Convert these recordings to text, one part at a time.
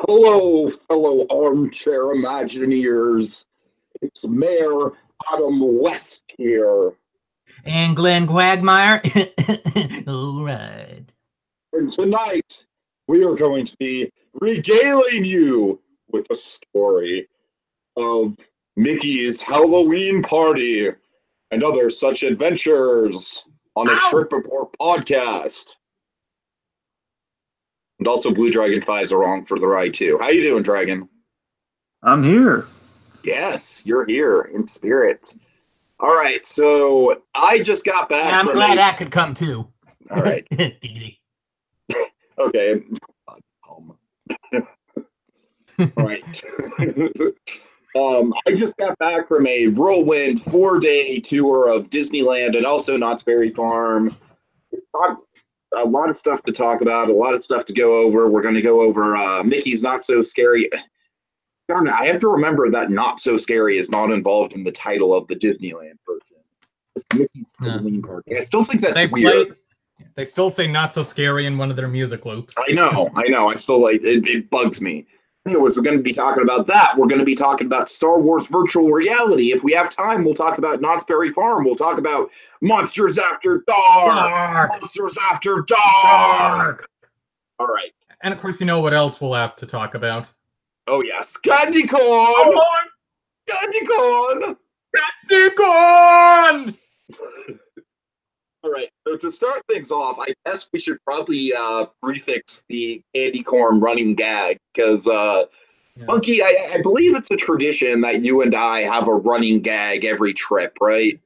Hello, fellow armchair Imagineers. It's Mayor Adam West here. And Glenn Quagmire. All right. And tonight, we are going to be regaling you with the story of Mickey's Halloween party and other such adventures on a Trip Report podcast. And also, BlueDragonFive's along for the ride, too. How you doing, Dragon? I'm here. Yes, you're here in spirit. All right, so I just got back. I'm glad I could come too. All right. Okay. All right. I just got back from a whirlwind 4-day tour of Disneyland and also Knott's Berry Farm. A lot of stuff to talk about, a lot of stuff to go over. We're going to go over Mickey's Not So Scary. Darn it, I have to remember that Not So Scary is not involved in the title of the Disneyland version. It's Mickey's Halloween party. I still think that's weird. They still say Not So Scary in one of their music loops. I know. I still like it. It bugs me. Anyways, we're going to be talking about that. We're going to be talking about Star Wars virtual reality. If we have time, we'll talk about Knott's Berry Farm. We'll talk about Monsters After Dark. Monsters After Dark. All right. And of course, you know what else we'll have to talk about? Oh, yes. Candy corn! Candy corn! Candy corn! All right, so to start things off, I guess we should probably prefix the candy corn running gag, because, Monkey, I believe it's a tradition that you and I have a running gag every trip, right?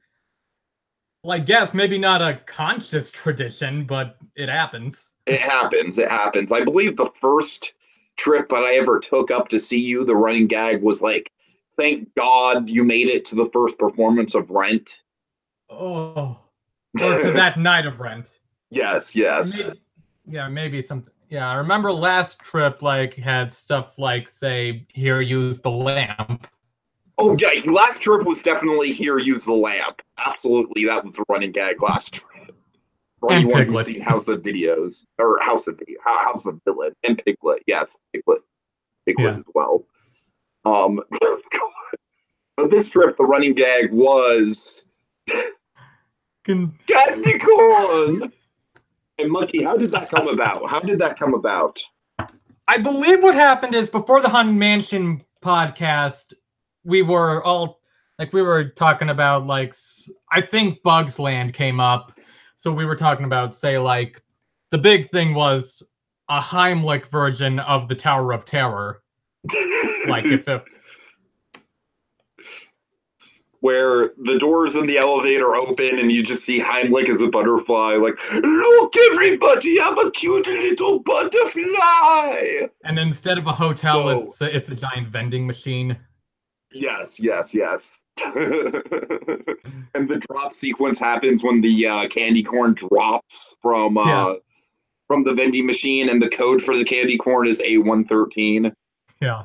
Well, I guess maybe not a conscious tradition, but it happens. It happens. I believe the first trip that I ever took up to see you, the running gag was like, thank God you made it to the first performance of Rent. Oh... Or to that night of Rent. Yes. Maybe something. Yeah, I remember last trip had stuff like, say, here, use the lamp. Oh, yeah, last trip was definitely here, use the lamp. Absolutely, that was a running gag last trip. For and anyone Piglet. who's seen House of Videos, or House of Villain, and Piglet, yes, Piglet as well. But this trip, the running gag was... Candy corn! And Monkey, how did that come about? I believe what happened is before the Haunted Mansion podcast, we were talking about, I think Bugs Land came up. So we were talking about, say, the big thing was a Heimlich version of the Tower of Terror. Where the doors in the elevator open and you just see Heimlich as a butterfly, look, everybody, I'm a cute little butterfly! And instead of a hotel, it's a giant vending machine. Yes. And the drop sequence happens when the candy corn drops from the vending machine, and the code for the candy corn is A113. Yeah.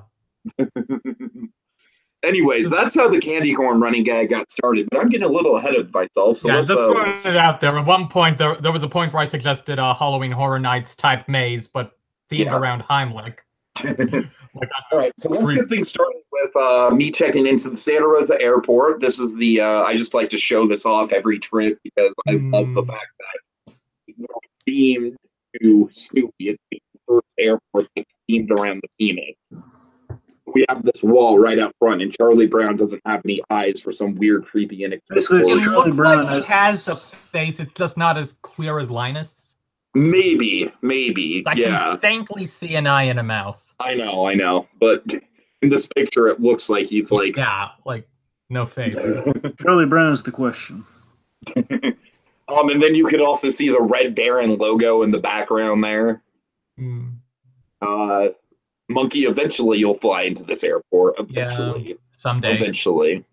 Anyways, that's how the candy corn running gag got started, but I'm getting a little ahead of myself. So just throwing it out there. At one point, there was a point where I suggested a Halloween Horror Nights type maze, but themed around Heimlich. All right, so let's get things started with me checking into the Santa Rosa Airport. This is the, I just like to show this off every trip because I love the fact that it's themed to Snoopy. It's the first airport that's themed around the theming. We have this wall right out front, and Charlie Brown doesn't have any eyes for some weird, creepy, inexplicable. It looks like he has a face. It's just not as clear as Linus. Maybe. I can faintly see an eye and a mouth. I know. But in this picture, it looks like he's no face. Charlie Brown is the question. And then you could also see the Red Baron logo in the background there. Monkey, eventually you'll fly into this airport. Eventually. Yeah, someday. Eventually.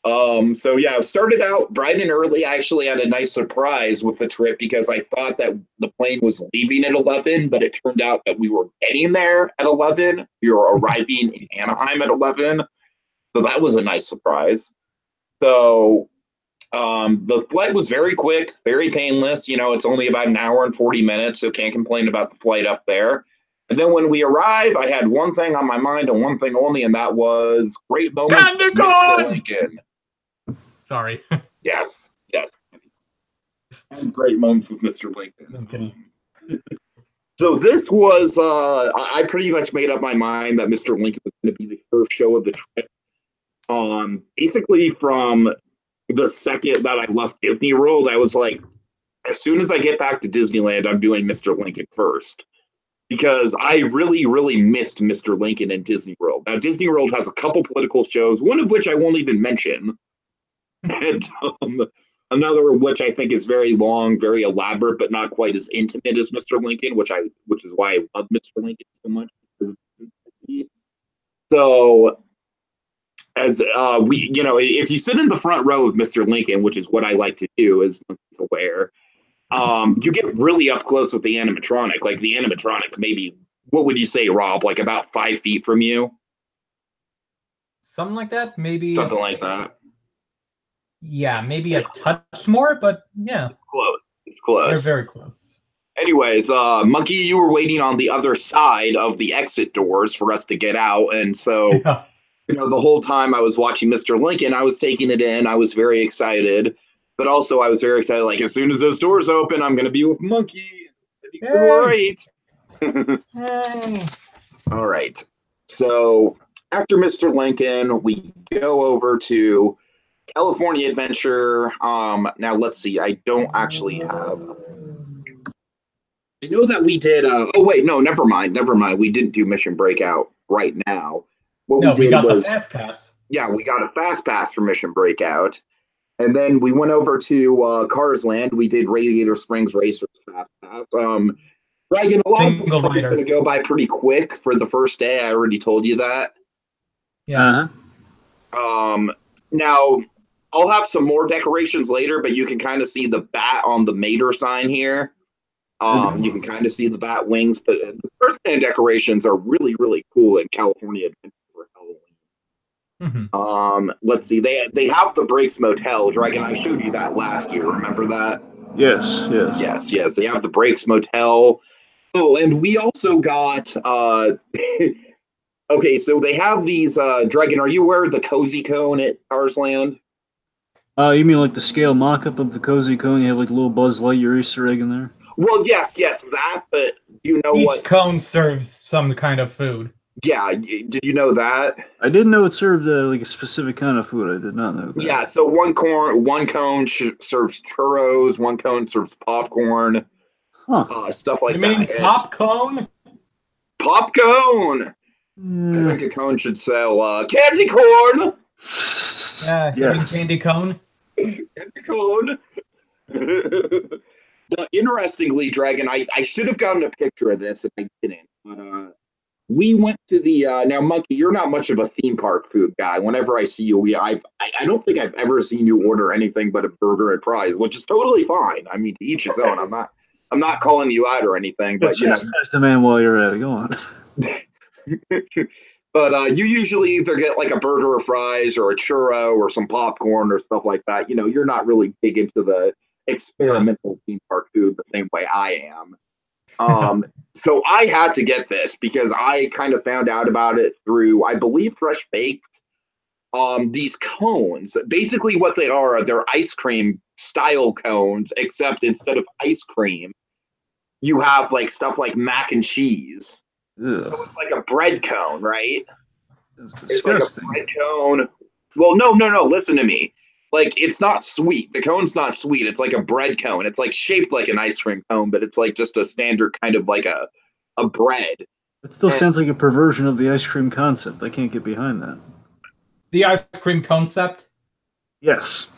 So yeah, I started out bright and early. I actually had a nice surprise with the trip because I thought that the plane was leaving at 11, but it turned out that we were getting there at 11. We were arriving in Anaheim at 11. So that was a nice surprise. So the flight was very quick, very painless. It's only about an hour and 40 minutes, so can't complain about the flight up there. And then when we arrive, I had one thing on my mind and one thing only, and that was great moments with Mr. Lincoln. Sorry. Yes. And great moments with Mr. Lincoln. Okay. So this was, I pretty much made up my mind that Mr. Lincoln was going to be the first show of the trip. Basically from the second that I left Disney World, I was like, as soon as I get back to Disneyland, I'm doing Mr. Lincoln first. Because I really, really missed Mr. Lincoln in Disney World. Now, Disney World has a couple political shows, one of which I won't even mention. And another which I think is very long, very elaborate, but not quite as intimate as Mr. Lincoln, which is why I love Mr. Lincoln so much. So, as if you sit in the front row of Mr. Lincoln, which is what I like to do, as Monkey's aware, you get really up close with the animatronic. Like the animatronic, maybe, what would you say, Rob? Like about 5 feet from you? Something like that, maybe. Something like that. Yeah, maybe a touch more, but yeah. Close. It's close. They're very close. Anyways, Monkey, you were waiting on the other side of the exit doors for us to get out, and so the whole time I was watching Mr. Lincoln, I was taking it in. I was very excited, but also I was very excited. Like as soon as those doors open, I'm going to be with Monkey. It's gonna be great. All right. So after Mr. Lincoln, we go over to California Adventure. Now let's see. I don't actually have. I know that we did. Oh wait, no, never mind. We didn't do Mission Breakout right now. What we got the fast pass. Yeah, we got a fast pass for Mission Breakout, and then we went over to Cars Land. We did Radiator Springs Racers fast pass. Dragon, a lot of this is going to go by pretty quick for the first day. I already told you that. Yeah. Now I'll have some more decorations later, but you can kind of see the bat on the Mater sign here. You can kind of see the bat wings. The first day decorations are really, really cool in California Adventure for Halloween. Mm-hmm. Let's see. They have the Breaks Motel. Dragon, I showed you that last year. Remember that? Yes. They have the Breaks Motel. Oh, and we also got. Okay, so they have these. Dragon, are you aware of the Cozy Cone at Cars Land? You mean like the scale mock-up of the Cozy Cone? You have like a little Buzz Lightyear Easter egg in there? Well, yes, that, but do you know what? Each cone serves some kind of food. Yeah, did you know that? I didn't know it served like a specific kind of food. I did not know that. Yeah, so one cone serves churros, one cone serves popcorn, stuff like that. You mean popcorn? Popcorn! I think a cone should sell candy corn! Yeah, yes. Candy cone. Candy cone. But interestingly, Dragon, I should have gotten a picture of this if I didn't. But we went to the now, Monkey. You're not much of a theme park food guy. Whenever I see you, I don't think I've ever seen you order anything but a burger and fries, which is totally fine. I mean, to each his own. I'm not calling you out or anything, but chastise the man while you're at it. Go on. But you usually either get like a burger or fries or a churro or some popcorn or stuff like that. You're not really big into the experimental theme park food the same way I am. So I had to get this because I kind of found out about it through, I believe, Fresh Baked. These cones, basically what they are, they're ice cream style cones, except instead of ice cream, you have like stuff like mac and cheese. Ugh. So it's like a bread cone, right? That's disgusting. It's like a bread cone. Well, no. Listen to me. Like, it's not sweet. The cone's not sweet. It's like a bread cone. It's like shaped like an ice cream cone, but it's like just a standard kind of like a bread. It still sounds like a perversion of the ice cream concept. I can't get behind that. The ice cream concept? Yes.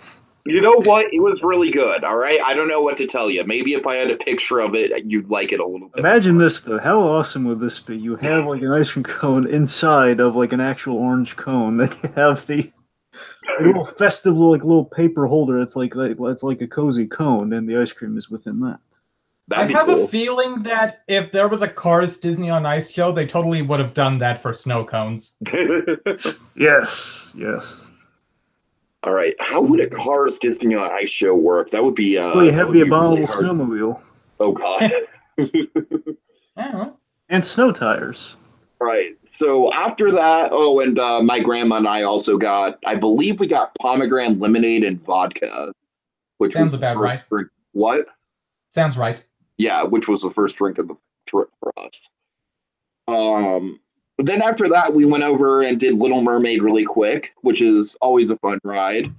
You know what? It was really good, all right? I don't know what to tell you. Maybe if I had a picture of it, you'd like it a little bit. Imagine this, though. How awesome would this be? You have like an ice cream cone inside of like an actual orange cone. Then you have the little festive little paper holder. It's like a cozy cone, and the ice cream is within that. I have a feeling that if there was a Cars Disney on Ice show, they totally would have done that for snow cones. Yes. All right. How would a Cars Disney on Ice show work? That would be. Well, you have the abominable snowmobile. Oh God. I don't know. And snow tires. Right. So after that, and my grandma and I also got, I believe we got pomegranate lemonade and vodka, which Sounds was about right. drink. What? Sounds right. Yeah, which was the first drink of the trip for us. But then after that, we went over and did Little Mermaid really quick, which is always a fun ride.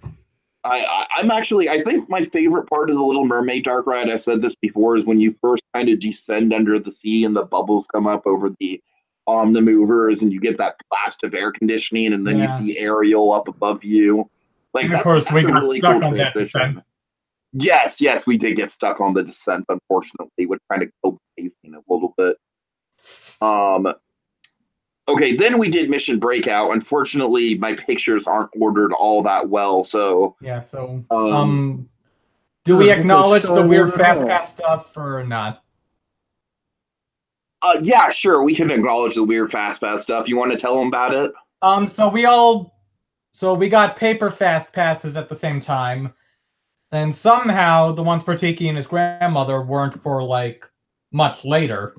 I think my favorite part of the Little Mermaid dark ride, I've said this before, is when you first kind of descend under the sea and the bubbles come up over the Omnimovers and you get that blast of air conditioning and then you see Ariel up above you. Like, and of course, we got really stuck cool on that descent. Yes, we did get stuck on the descent, unfortunately, which kind of killed the pacing a little bit. Okay, then we did Mission Breakout. Unfortunately, my pictures aren't ordered all that well, so... Yeah, so... do we acknowledge the weird Fast Pass stuff or not? Yeah, sure, we can acknowledge the weird Fast Pass stuff. You want to tell them about it? So we got paper Fast Passes at the same time, and somehow the ones for Tiki and his grandmother weren't for, like, much later.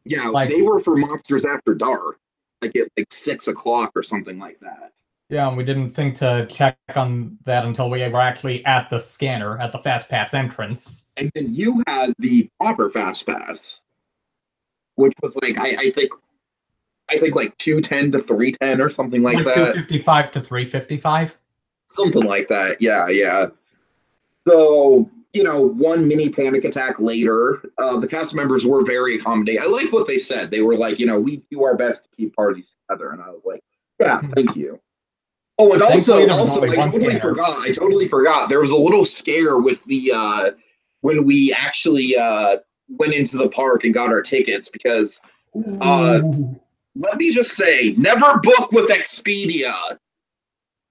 Yeah, like, they were for Monsters After Dark. Like at 6 o'clock or something like that. Yeah, and we didn't think to check on that until we were actually at the scanner at the Fast Pass entrance. And then you had the proper Fast Pass, which was like I think like 210 to 310 or something like that. 255 to 355. Something like that. Yeah. So, one mini panic attack later, the cast members were very accommodating. I like what they said. They were like, we do our best to keep parties together. And I was like, yeah, thank you. Oh, and also I totally forgot. There was a little scare with the, when we actually went into the park and got our tickets because, let me just say, never book with Expedia.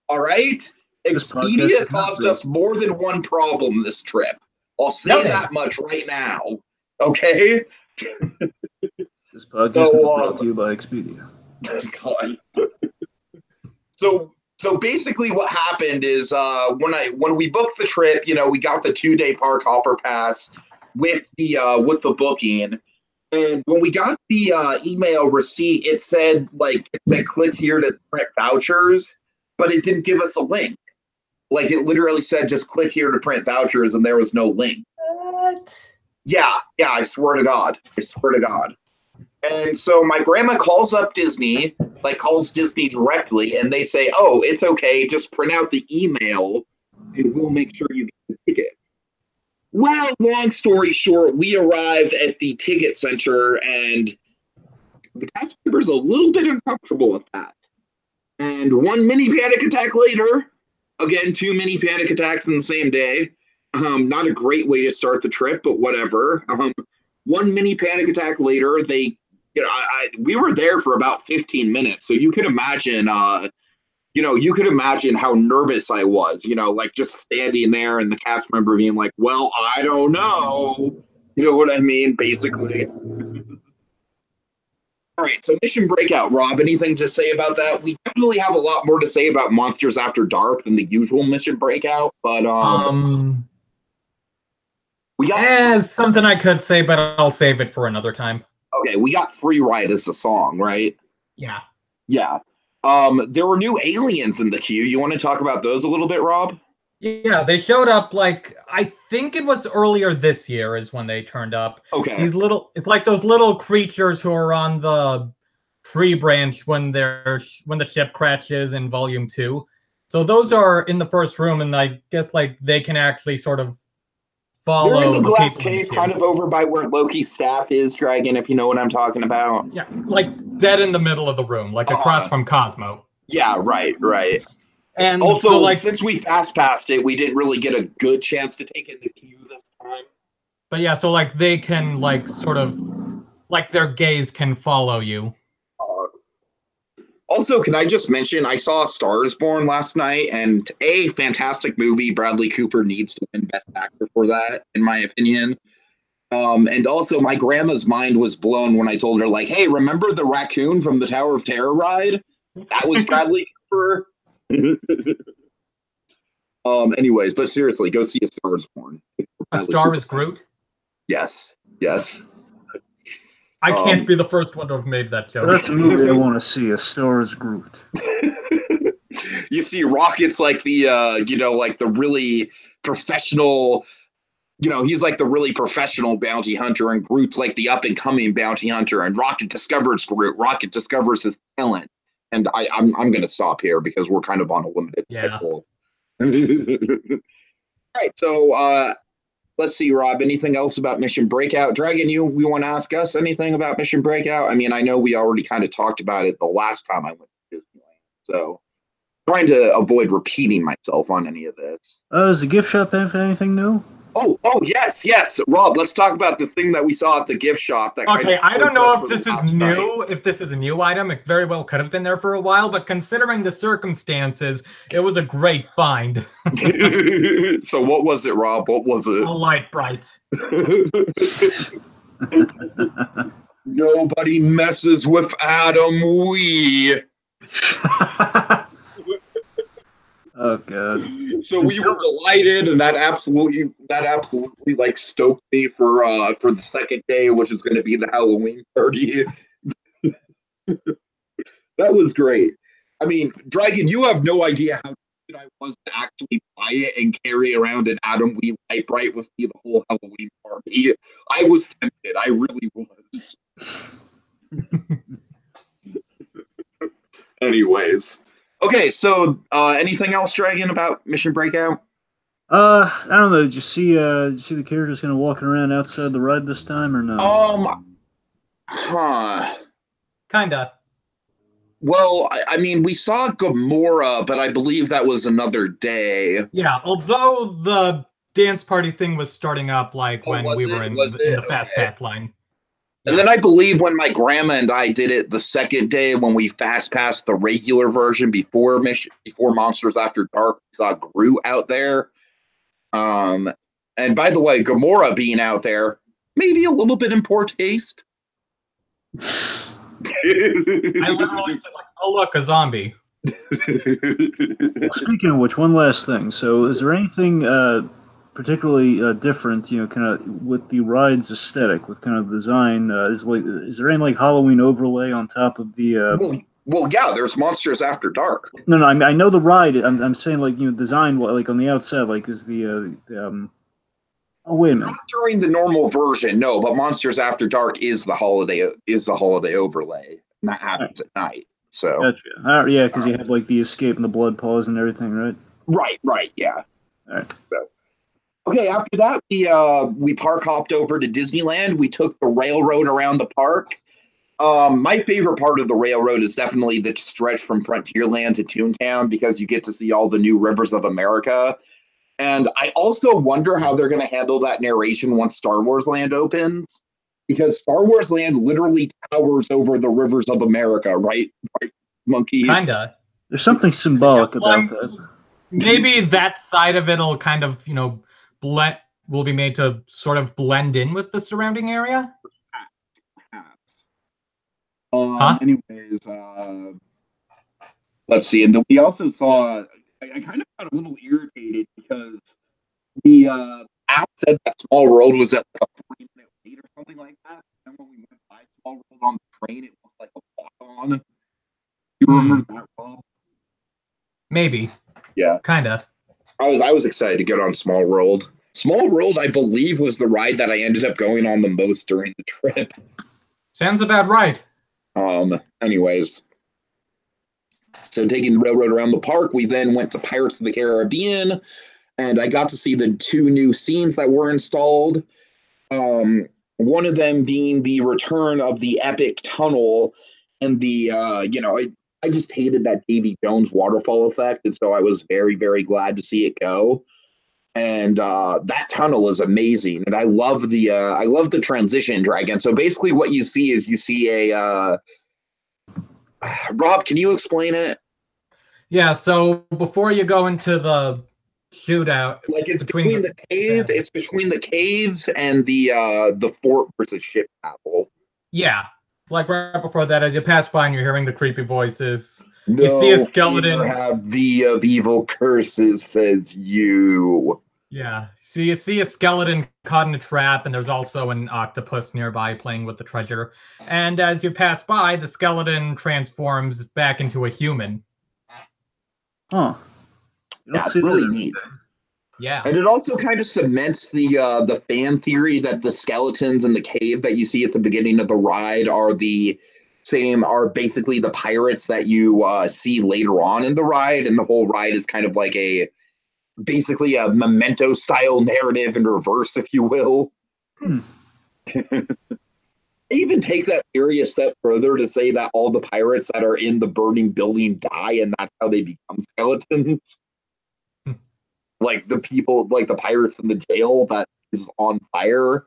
All right? Expedia caused us more than one problem this trip. I'll say that much right now. Okay? This podcast is brought to you by Expedia. God. So basically what happened is when we booked the trip, we got the 2-day park hopper pass with the booking. And when we got the email receipt, it said click here to print vouchers, but it didn't give us a link. Like, it literally said, just click here to print vouchers, and there was no link. What? Yeah, I swear to God. And so my grandma calls up Disney, calls Disney directly, and they say, oh, it's okay, just print out the email, and we'll make sure you get the ticket. Well, long story short, we arrived at the ticket center, and the cast member's a little bit uncomfortable with that. And one mini panic attack later... Again, 2 mini panic attacks in the same day. Not a great way to start the trip, but whatever. 1 mini panic attack later, we were there for about 15 minutes. So you could imagine, how nervous I was, just standing there and the cast member being like, well, I don't know. You know what I mean? Basically. All right, so Mission Breakout, Rob, anything to say about that? We definitely have a lot more to say about Monsters After Dark than the usual Mission Breakout, but we got something I could say, but I'll save it for another time. Okay, we got Free Ride as the song, right? Yeah. There were new aliens in the queue. You want to talk about those a little bit, Rob? Yeah, they showed up I think it was earlier this year is when they turned up. Okay. It's like those little creatures who are on the tree branch when the ship crashes in Volume 2. So those are in the first room, and I guess they can actually sort of follow. They're in the glass case, kind of over by where Loki's staff is, Dragon, if you know what I'm talking about. Yeah, dead in the middle of the room, across from Cosmo. Yeah, right. And also, so, since we fast passed it, we didn't really get a good chance to take in the queue this time. But yeah, so they can sort of their gaze can follow you. Also, can I just mention, I saw *Star is Born* last night, and a fantastic movie. Bradley Cooper needs to win Best Actor for that, in my opinion. And also, my grandma's mind was blown when I told her, hey, remember the raccoon from the Tower of Terror ride? That was Bradley Cooper. Anyways, but seriously, go see *A Star is Born*. A Star is Groot? Yes. I can't be the first one to have made that joke. That's a movie I want to see. A Star is Groot. You see, Rocket's like the like the really professional. He's like the really professional bounty hunter, and Groot's like the up and coming bounty hunter. And Rocket discovers Groot. Rocket discovers his talent. And I'm going to stop here because we're kind of on a limited schedule. All right, so let's see, Rob. Anything else about Mission Breakout? Dragon, you want to ask us anything about Mission Breakout? I mean, I know we already kind of talked about it the last time I went to Disneyland, so trying to avoid repeating myself on any of this. Is the gift shop have anything new? Oh, yes. Rob, let's talk about the thing that we saw at the gift shop. Okay, I don't know if this is new, if this is a new item. It very well could have been there for a while, but considering the circumstances, it was a great find. So what was it, Rob? What was it? A light bright. Nobody messes with Adam Wee. Oh god! So we were delighted, and that absolutely like stoked me for the second day, which is going to be the Halloween party. That was great. I mean, Dragon, you have no idea how good I was to actually buy it and carry around an Adam Wee light bright with me the whole Halloween party. I was tempted. I really was. Anyways. Okay, so anything else, Dragon, about Mission Breakout? I don't know. Did you see the characters kind of walking around outside the ride this time, or no? Kinda. Well, I mean, we saw Gamora, but I believe that was another day. Yeah, although the dance party thing was starting up like when we were in the Fast Pass line. And then I believe when my grandma and I did it the second day when we fast passed the regular version before Monsters After Dark, we saw Groot out there. And by the way, Gamora being out there, maybe a little bit in poor taste. I literally said, like, oh, look, a zombie. Speaking of which, one last thing. So is there anything particularly different, kind of with the ride's aesthetic, with kind of design? Is there any like Halloween overlay on top of the? Well, yeah. There's Monsters After Dark. No. I know the ride. I'm saying like design like on the outside, like is the Oh wait a minute. Not during the normal version, no. But Monsters After Dark is the holiday overlay, and that happens at night. So gotcha. Yeah, because you have like the escape and the blood paws and everything, right? Right. Yeah. All right. So. Okay, after that, we park hopped over to Disneyland. We took the railroad around the park. My favorite part of the railroad is definitely the stretch from Frontierland to Toontown because you get to see all the new rivers of America. And I also wonder how they're going to handle that narration once Star Wars Land opens. Because Star Wars Land literally towers over the rivers of America, right? Right, Monkey? Kinda. There's something symbolic about that. Maybe that side of it'll kind of, will be made to sort of blend in with the surrounding area. Anyways, let's see. And then we also saw, I kind of got a little irritated because the app said that Small World was at like a 40-minute wait or something like that. And when we went by Small World on the train, it was like a walk-on. You remember that, Rob? Maybe. Yeah. Kind of. I was excited to get on Small World. Small World, I believe, was the ride that I ended up going on the most during the trip. Sounds about right. Anyways. So taking the railroad around the park, we then went to Pirates of the Caribbean, and I got to see the 2 new scenes that were installed. One of them being the return of the epic tunnel and the, I just hated that Davy Jones waterfall effect, and so I was very, very glad to see it go. And that tunnel is amazing, and I love the transition, Dragon. So basically, what you see is a. Rob, can you explain it? Yeah. So before you go into the shootout, like it's between the cave, it's between the caves and the fort versus ship battle. Yeah. Like right before that, as you pass by and you're hearing the creepy voices, you see a skeleton. You have the of evil curses, says you. Yeah. So you see a skeleton caught in a trap, and there's also an octopus nearby playing with the treasure. And as you pass by, the skeleton transforms back into a human. Huh. That's really neat. Yeah. And it also kind of cements the fan theory that the skeletons in the cave that you see at the beginning of the ride are basically the pirates that you see later on in the ride, and the whole ride is kind of like basically a Memento style narrative in reverse, if you will. I even take that theory a step further to say that all the pirates that are in the burning building die, and that's how they become skeletons. Like the people, like the pirates in the jail that is on fire.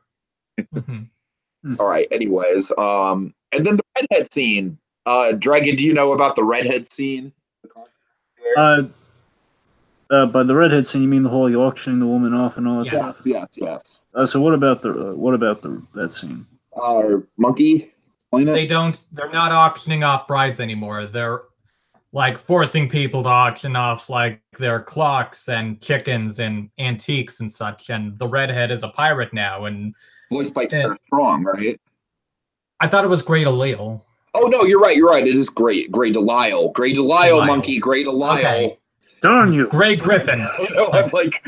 All right. Anyways, and then the redhead scene. Dragon, do you know about the redhead scene? By the redhead scene, you mean the whole auctioning the woman off and all that stuff? Yes. So what about that scene? Monkey, explain it. They're not auctioning off brides anymore. They're like forcing people to auction off like their clocks and chickens and antiques and such. And the redhead is a pirate now, and voiced by Tara Strong, right? I thought it was Grey Delisle. Oh no, you're right. It is Grey Delisle. Grey Delisle, Monkey. Grey Delisle. Okay. Darn you, Grey Griffin. I'm like,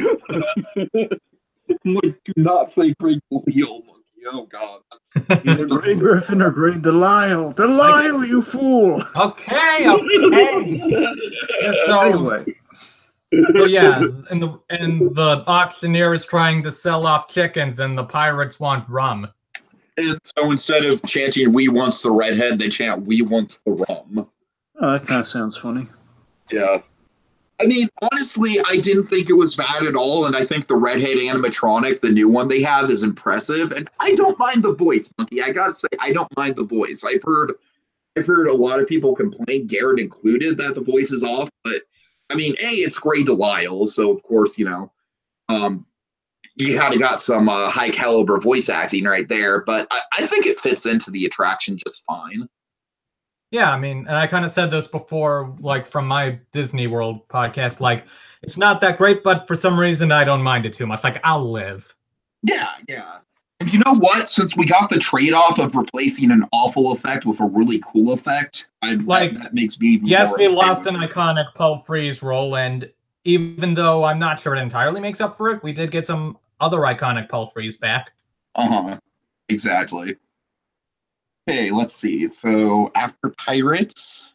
do not say Grey Delisle, Monkey. Oh God. Either Grey Griffin or Grey Delisle. Delisle, you fool. Okay. So anyway. So yeah, and the auctioneer is trying to sell off chickens, and the pirates want rum. And so instead of chanting "We wants the redhead," they chant "We wants the rum." Oh, that kind of sounds funny. Yeah. I mean, honestly, I didn't think it was bad at all, and I think the redhead animatronic, the new one they have, is impressive. And I don't mind the voice, Monkey. I gotta say, I don't mind the voice. I've heard a lot of people complain, Garrett included, that the voice is off. But I mean, it's Grey Delisle, so of course, you kind of got some high caliber voice acting right there. But I think it fits into the attraction just fine. Yeah, I mean, and I kind of said this before, like from my Disney World podcast, like it's not that great, but for some reason I don't mind it too much. Like I'll live. Yeah. And you know what? Since we got the trade-off of replacing an awful effect with a really cool effect, that makes me even yes, more we lost an iconic Paul Frees role, and even though I'm not sure it entirely makes up for it, we did get some other iconic Paul Frees back. Exactly. Okay, let's see. So after Pirates,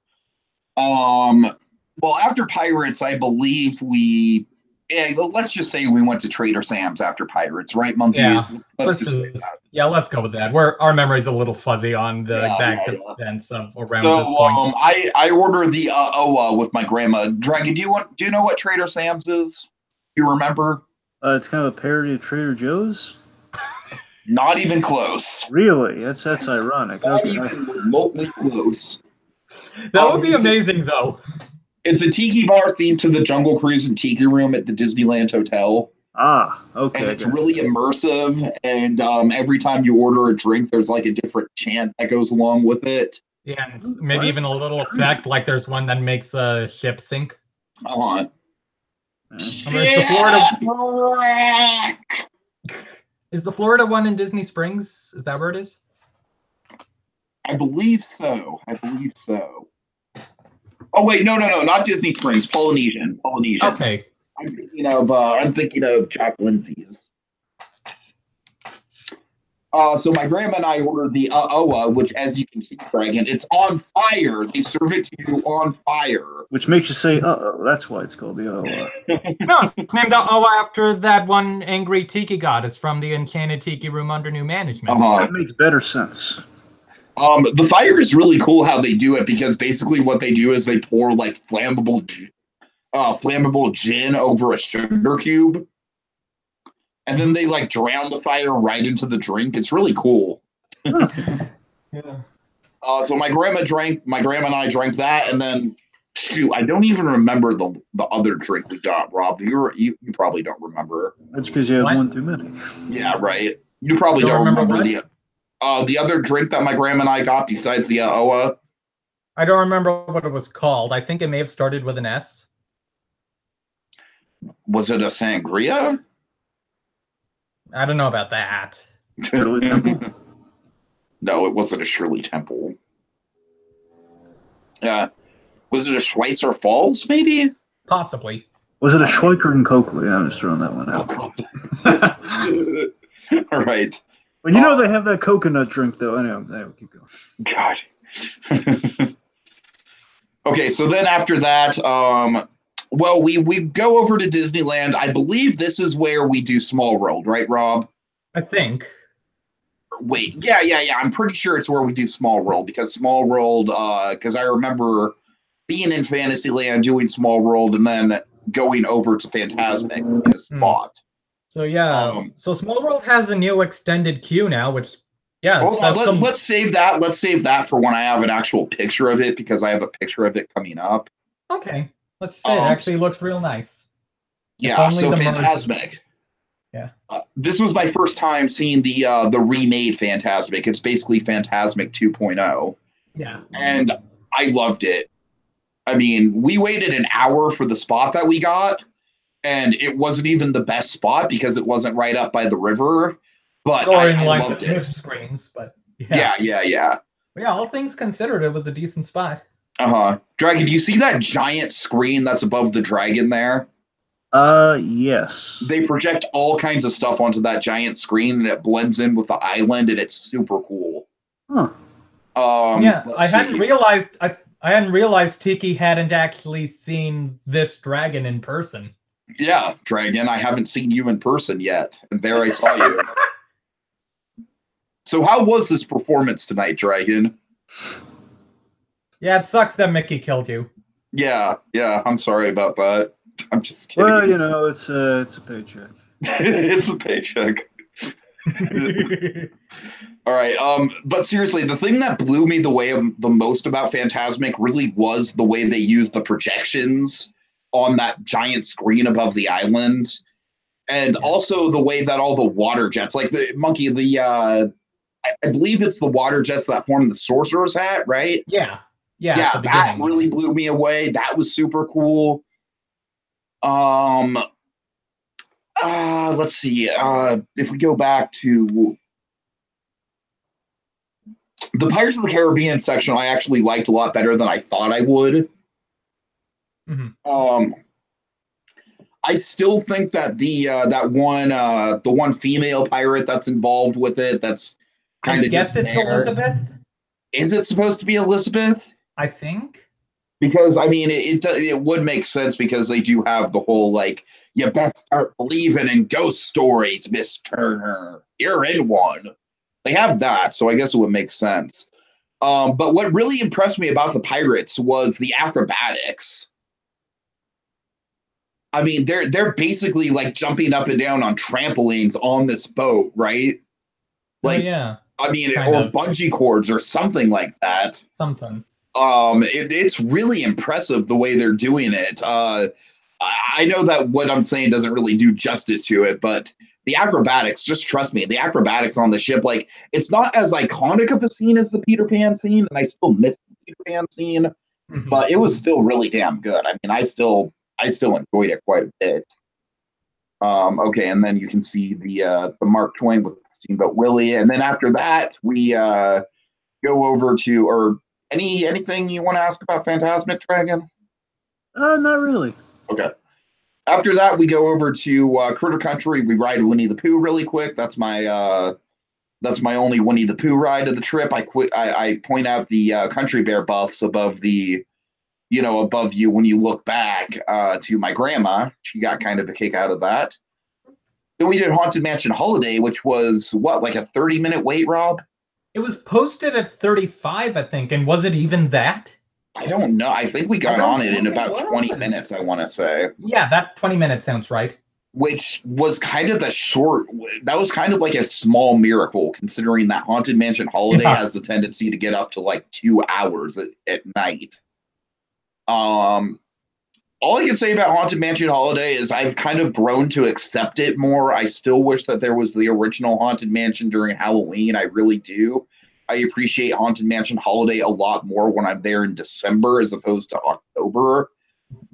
after Pirates, I believe let's just say we went to Trader Sam's after Pirates, right, Monkey? Yeah, let's go with that. Our memory's a little fuzzy on the exact events of around this point. I ordered the OWA with my grandma. Dragon, do you know what Trader Sam's is? Do you remember? It's kind of a parody of Trader Joe's. Not even close. Really? That's ironic. Not even remotely close. That would be amazing, though. It's a tiki bar themed to the Jungle Cruise and Tiki Room at the Disneyland Hotel. Okay. And it's really immersive, and every time you order a drink, there's like a different chant that goes along with it. Yeah, and maybe even a little effect, like there's one that makes a ship sink. There's the Florida. Is the Florida one in Disney Springs? Is that where it is? I believe so. Oh wait, no, not Disney Springs. Polynesian. Okay. I'm thinking of Jack Lindsay's. So my grandma and I ordered the OWA, which, as you can see, Dragon, it's on fire. They serve it to you on fire. Which makes you say, uh-oh, that's why it's called the OWA. No, it's named OWA after that one angry tiki goddess from the Enchanted Tiki Room under new management. That makes better sense. The fire is really cool how they do it, because basically what they do is they pour like flammable gin over a sugar cube. And then they like drown the fire right into the drink. It's really cool. Yeah. So my grandma and I drank that, and then I don't even remember the other drink we got, Rob. You probably don't remember. That's because you had one too many. Yeah, right. You probably don't remember the other drink that my grandma and I got besides the OWA. I don't remember what it was called. I think it may have started with an S. Was it a sangria? I don't know about that. Shirley Temple? No, it wasn't a Shirley Temple. Was it a Schweitzer Falls, maybe? Possibly. Was it a Schweikert and Coakley? I'm just throwing that one out. All right. Well, you know they have that coconut drink, though. Anyway, keep going. God. Okay, so then after that, well, we go over to Disneyland. I believe this is where we do Small World, right, Rob? I think. Wait, yeah. I'm pretty sure it's where we do Small World because Small World, because I remember being in Fantasyland doing Small World and then going over to Fantasmic as spot. So yeah, so Small World has a new extended queue now, which hold on, let's save that. Let's save that for when I have an actual picture of it because I have a picture of it coming up. Okay, let's say it actually looks real nice. Yeah, so Fantasmic. Yeah. This was my first time seeing the remade Fantasmic. It's basically Fantasmic 2.0. Yeah. And I loved it. I mean, we waited an hour for the spot that we got, and it wasn't even the best spot because it wasn't right up by the river. But I loved it. Screens, but yeah. Yeah, all things considered, it was a decent spot. Dragon, do you see that giant screen that's above the dragon there? Yes. They project all kinds of stuff onto that giant screen, and it blends in with the island, and it's super cool. Huh. I hadn't realized. I hadn't realized Tiki hadn't actually seen this dragon in person. Yeah, Dragon, I haven't seen you in person yet, and there I saw you. So how was this performance tonight, Dragon? Yeah, it sucks that Mickey killed you. Yeah, I'm sorry about that. I'm just kidding. Well, you know, it's a paycheck. It's a paycheck. All right, but seriously, the thing that blew me the most about Fantasmic really was the way they used the projections on that giant screen above the island, and also the way that all the water jets, like the monkey, I believe it's the water jets that form the sorcerer's hat, right? Yeah, that really blew me away. That was super cool. Let's see. If we go back to the Pirates of the Caribbean section, I actually liked a lot better than I thought I would. Mm-hmm. I still think that the one female pirate that's involved with it, that's kind of just it's there. Elizabeth. Is it supposed to be Elizabeth? I think. Because I mean, it would make sense because they do have the whole like, you best start believing in ghost stories, Miss Turner. You're in one. They have that, so I guess it would make sense. But what really impressed me about the pirates was the acrobatics. I mean, they're basically like jumping up and down on trampolines on this boat, right? Like, yeah. I mean, or bungee cords or something like that. Something. It's really impressive the way they're doing it. I know that what I'm saying doesn't really do justice to it, but the acrobatics, just trust me, the acrobatics on the ship, like, it's not as iconic of a scene as the Peter Pan scene, and I still miss the Peter Pan scene, but it was still really damn good. I mean, I still enjoyed it quite a bit. Okay, and then you can see the Mark Twain with Steamboat Willie, and then after that we go over to, or anything you want to ask about Fantasmic, Dragon? Not really. Okay. After that, we go over to Critter Country. We ride Winnie the Pooh really quick. That's my only Winnie the Pooh ride of the trip. I point out the country bear buffs above the, above you when you look back to my grandma. She got kind of a kick out of that. Then we did Haunted Mansion Holiday, which was like a 30-minute wait, Rob? It was posted at 35, I think. And was it even that? I don't know. I think we got on it in about 20 minutes, I want to say. Yeah, that 20 minutes sounds right. Which was kind of that was kind of like a small miracle, considering that Haunted Mansion Holiday has a tendency to get up to like 2 hours at night. All I can say about Haunted Mansion Holiday is I've kind of grown to accept it more. I still wish that there was the original Haunted Mansion during Halloween. I really do. I appreciate Haunted Mansion Holiday a lot more when I'm there in December as opposed to October.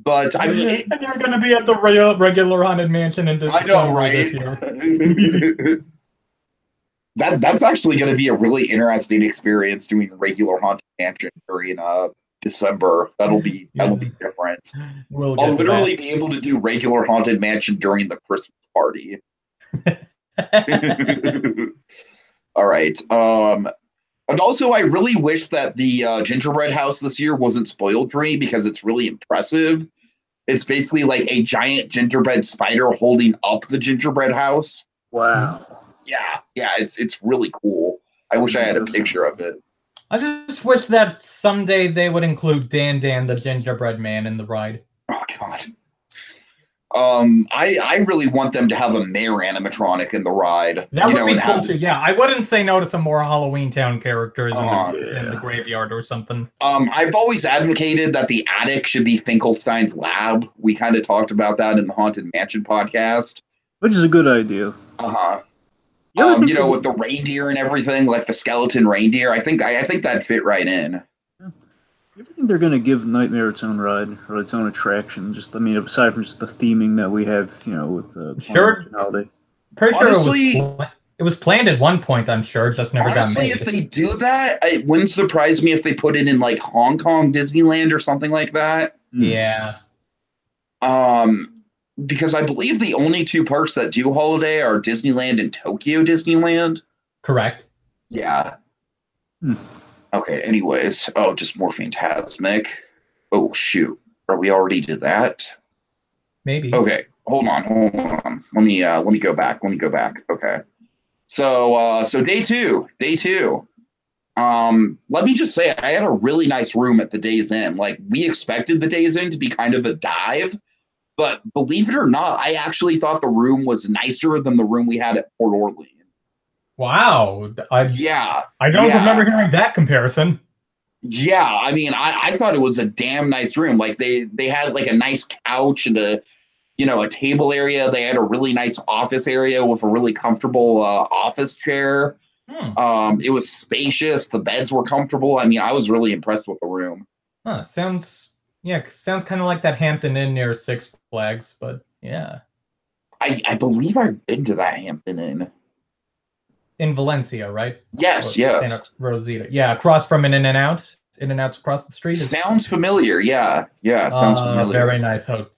But I mean, and you're going to be at the regular Haunted Mansion in December this year. That's actually going to be a really interesting experience doing regular Haunted Mansion during December. That'll be different. I'll literally be able to do regular Haunted Mansion during the Christmas party. All right. And also, I really wish that the gingerbread house this year wasn't spoiled for me because it's really impressive. It's basically like a giant gingerbread spider holding up the gingerbread house. Wow. Yeah, it's really cool. I wish I had a picture of it. I just wish that someday they would include Dan the gingerbread man in the ride. Oh God. I really want them to have a mayor animatronic in the ride. That would be cool too. Yeah, I wouldn't say no to some more Halloween Town characters in the graveyard or something. I've always advocated that the attic should be Finkelstein's lab. We kind of talked about that in the Haunted Mansion podcast, which is a good idea. You know, with the reindeer and everything, like the skeleton reindeer, I think that fit right in. I think they're going to give Nightmare its own ride or its own attraction. Just, I mean, aside from just the theming that we have, you know, with the holiday. Pretty sure it was planned at one point. I'm sure, just never got made. If they do that, it wouldn't surprise me if they put it in like Hong Kong Disneyland or something like that. Yeah. Because I believe the only two parks that do holiday are Disneyland and Tokyo Disneyland. Correct. Yeah. Okay, anyways. Oh, just more Fantasmic. Oh, shoot. We already did that? Maybe. Okay, hold on. Let me go back. Okay. So day two. Let me just say, I had a really nice room at the Days Inn. Like, we expected the Days Inn to be kind of a dive, but believe it or not, I actually thought the room was nicer than the room we had at Port Orleans. Wow. I don't remember hearing that comparison. Yeah, I mean, I thought it was a damn nice room. Like they had like a nice couch and a table area. They had a really nice office area with a really comfortable office chair. It was spacious. The beds were comfortable. I mean, I was really impressed with the room. Sounds kind of like that Hampton Inn near Six Flags, but yeah. I believe I've been to that Hampton Inn. In Valencia, right? Yes. Santa Rosita. Yeah, across from an In-N-Out. In-N-Out's across the street. Sounds familiar. Yeah. Sounds familiar.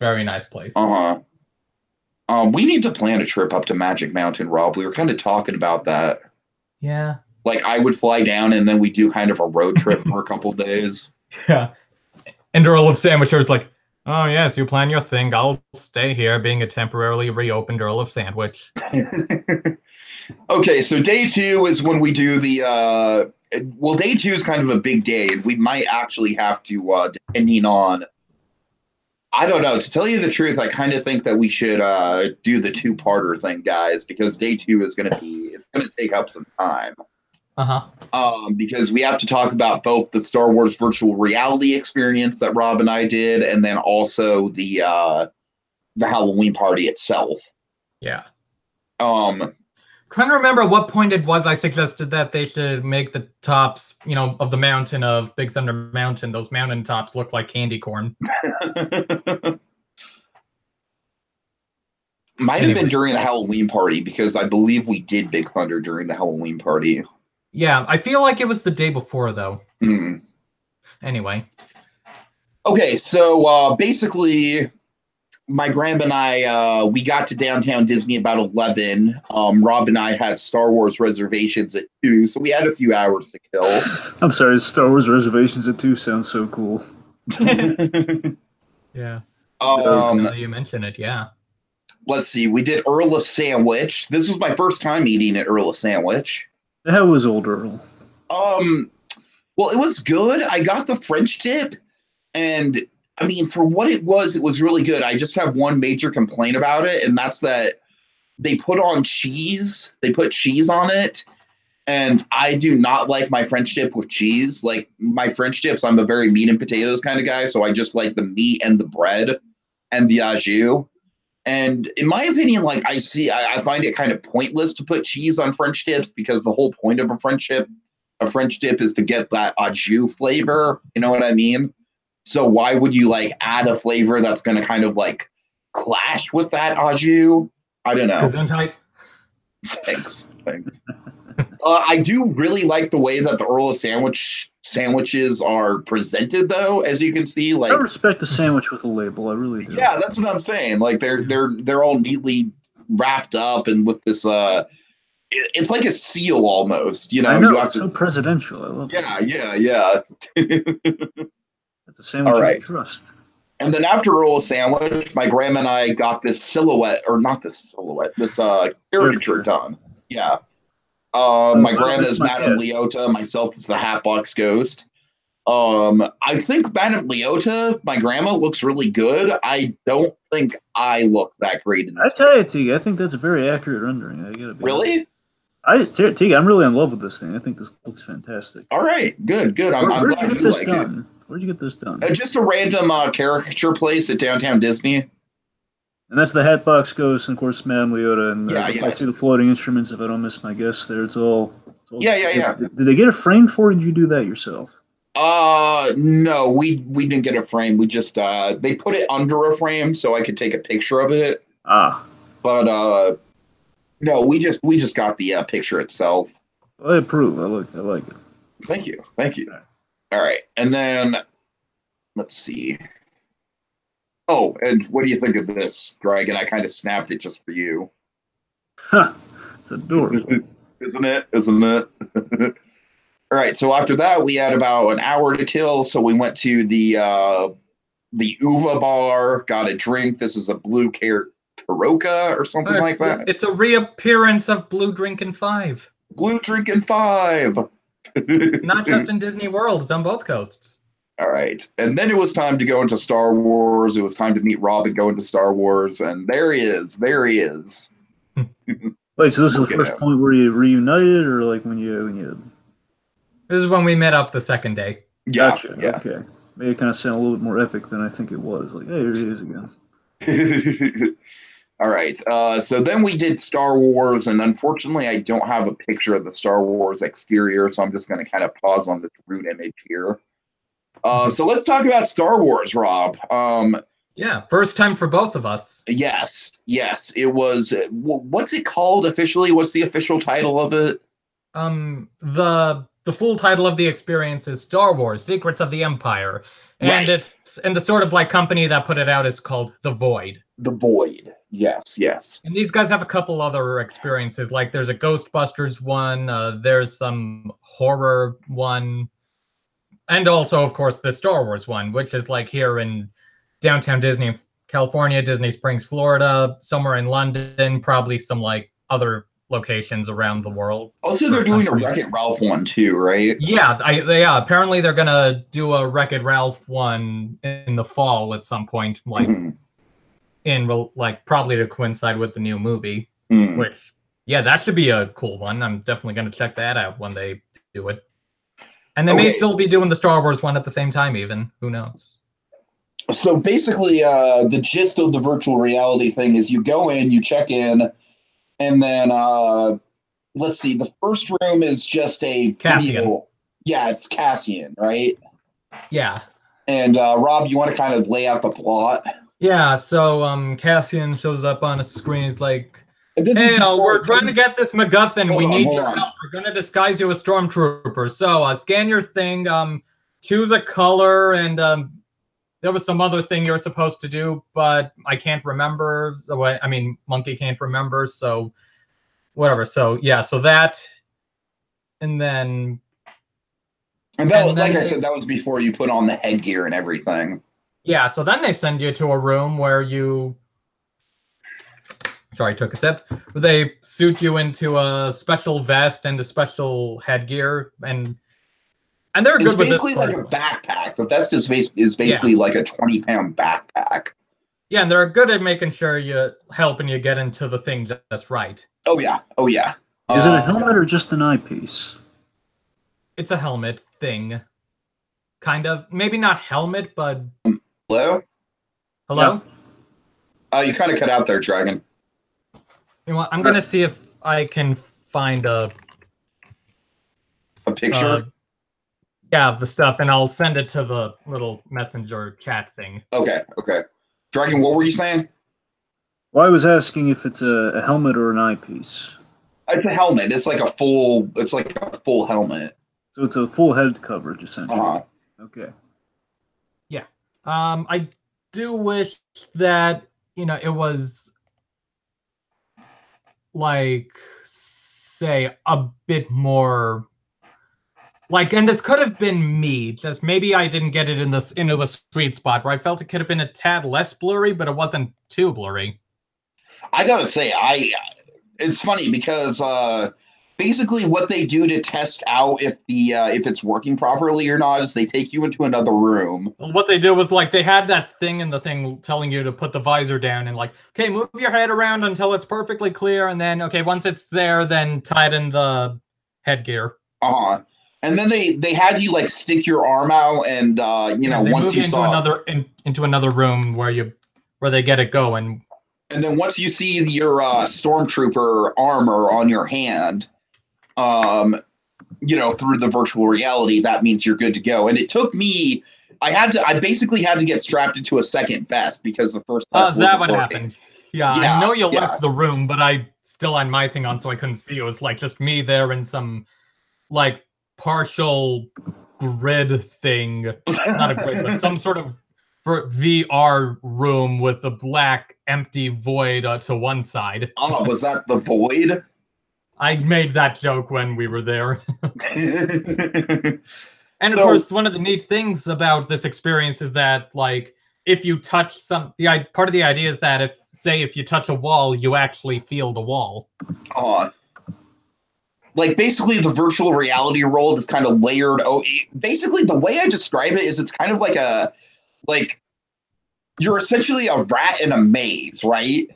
Very nice place. We need to plan a trip up to Magic Mountain, Rob. We were kind of talking about that. Yeah. Like, I would fly down and then we do kind of a road trip for a couple days. Yeah. And Earl of Sandwich was like, oh, yes, you plan your thing. I'll stay here being a temporarily reopened Earl of Sandwich. Okay, so day two is when we do the day two is kind of a big day, and we might actually have to, depending on, I don't know, to tell you the truth, I kind of think that we should do the two-parter thing, guys, because day two is going to take up some time. Because we have to talk about both the Star Wars virtual reality experience that Rob and I did, and then also the Halloween party itself. Yeah. Trying to remember what point it was I suggested that they should make the tops, of the mountain of Big Thunder Mountain, those mountain tops look like candy corn. Might have been during the Halloween party, because I believe we did Big Thunder during the Halloween party. Yeah, I feel like it was the day before, though. Anyway. Okay, so basically, my grandma and I, we got to downtown Disney about 11. Rob and I had Star Wars reservations at 2, so we had a few hours to kill. I'm sorry, Star Wars reservations at 2 sounds so cool. Yeah. Now you mention it, yeah. Let's see, we did Earl of Sandwich. This was my first time eating at Earl of Sandwich. How was Old Earl? Well, it was good. I got the French dip, and I mean, for what it was really good. I just have one major complaint about it, and that's that they put on cheese. They put cheese on it, and I do not like my French dip with cheese. Like, my French dips, I'm a very meat and potatoes kind of guy, so I just like the meat and the bread and the au jus. And in my opinion, like, I find it kind of pointless to put cheese on French dips, because the whole point of a French dip is to get that au jus flavor. You know what I mean? So why would you like add a flavor that's going to kind of like clash with that au jus? I don't know. Gesundheit. Thanks. I do really like the way that the Earl of sandwiches are presented, though. As you can see, like I respect the sandwich with a label. I really do. Yeah, that's what I'm saying. Like they're all neatly wrapped up and with this it's like a seal almost. You know, I know, you have it's so presidential. I love it. Yeah. It's a sandwich All right. you trust. And then after Earl sandwich, my grandma and I got this silhouette, or not this silhouette, this caricature done. Yeah. My grandma is Madame Leota. Myself is the Hatbox Ghost. I think Madame Leota, my grandma, looks really good. I don't think I look that great in this. I tell you, Tiki, I think that's a very accurate rendering. I gotta be really? Tiki, I'm really in love with this thing. I think this looks fantastic. All right, good. Where'd you get this done? Where'd you get this done? Just a random caricature place at downtown Disney. And that's the Hatbox Ghost, and of course, Madame Leota, and I see the floating instruments. If I don't miss my guess, there it's all. Yeah. Did they get a frame for it? Or did you do that yourself? No, we didn't get a frame. We just they put it under a frame so I could take a picture of it. But no, we just got the picture itself. I approve. I like it. Thank you. All right, and then let's see. Oh, and what do you think of this, Dragon? I kind of snapped it just for you. Huh. It's adorable. Isn't it? All right, so after that, we had about an hour to kill, so we went to the Uva bar, got a drink. This is a blue Taroka or something like that. It's a reappearance of BlueDragonFive. BlueDragonFive. Not just in Disney World, it's on both coasts. All right. And then it was time to go into Star Wars. It was time to meet Rob and go into Star Wars. And there he is. Wait, so this is the first point where you reunited, or like when you... This is when we met up the second day. Gotcha. Yeah. Okay. Made it kind of sound a little bit more epic than I think it was. Like, hey, here he is again. All right. So then we did Star Wars, and unfortunately, I don't have a picture of the Star Wars exterior, so I'm just going to kind of pause on this root image here. So let's talk about Star Wars, Rob. Yeah, first time for both of us. Yes. It was. What's it called officially? What's the official title of it? The full title of the experience is Star Wars: Secrets of the Empire, and the sort of like company that put it out is called The Void. The Void. Yes. And these guys have a couple other experiences. Like there's a Ghostbusters one. There's some horror one. And also, of course, the Star Wars one, which is like here in downtown Disney, California, Disney Springs, Florida, somewhere in London, probably some like other locations around the world. Also, they're doing a Wreck-It Ralph one too, right? Yeah, apparently they're gonna do a Wreck-It Ralph one in the fall at some point, like probably to coincide with the new movie. Which, yeah, that should be a cool one. I'm definitely gonna check that out when they do it. And they may still be doing the Star Wars one at the same time, even. Who knows? So basically, the gist of the virtual reality thing is you go in, you check in, and then let's see. The first room is just a Cassian. Video. Yeah, it's Cassian, right? Yeah. And Rob, you want to kind of lay out the plot? Yeah. So Cassian shows up on a screen. He's like, "Hey, we're trying to get this MacGuffin. We need your help. We're gonna disguise you as stormtrooper. So scan your thing. Choose a color, and there was some other thing you were supposed to do, but I can't remember. I mean, Monkey can't remember. So whatever. So yeah. So that, and then. And that was, like I said, that was before you put on the headgear and everything. Yeah. So then they send you to a room where you. Sorry, took a sip. They suit you into a special vest and a special headgear, and they're good with this. It's basically like a backpack. The vest is basically like a 20-pound backpack. Yeah, and they're good at making sure you helping you get into the thing just right. Oh yeah. Is it a helmet or just an eyepiece? It's a helmet thing, kind of. Maybe not helmet, but. Hello. Hello. Yeah. You kind of cut out there, Dragon. You know what? I'm gonna see if I can find a picture. Yeah, the stuff, and I'll send it to the little messenger chat thing. Okay. Dragon, what were you saying? Well, I was asking if it's a helmet or an eyepiece. It's a helmet. It's like a full helmet. So it's a full head coverage, essentially. Okay. Yeah. I do wish that, it was like, say, a bit more like, and this could have been me, just maybe I didn't get it into the sweet spot where I felt it could have been a tad less blurry, but it wasn't too blurry. I gotta say, it's funny because basically what they do to test out if it's working properly or not is they take you into another room. Well, what they do was like they had that thing in the thing telling you to put the visor down and like, okay, move your head around until it's perfectly clear, and then okay, once it's there, then tie in the headgear. And then they had you like stick your arm out, and once you saw into another room where they get it going. And then once you see your stormtrooper armor on your hand, through the virtual reality, that means you're good to go. And it took me, I basically had to get strapped into a second vest because the first vest is that what happened? Yeah, I know you left the room, but I still had my thing on, so I couldn't see. It was like just me there in some like partial grid thing, not a grid, but some sort of VR room with a black empty void to one side. Oh, was that the void? I made that joke when we were there. And of course, one of the neat things about this experience is that, like, if you touch part of the idea is that if you touch a wall, you actually feel the wall. Like, basically, the virtual reality world is kind of layered. Basically, the way I describe it is it's kind of like you're essentially a rat in a maze, right?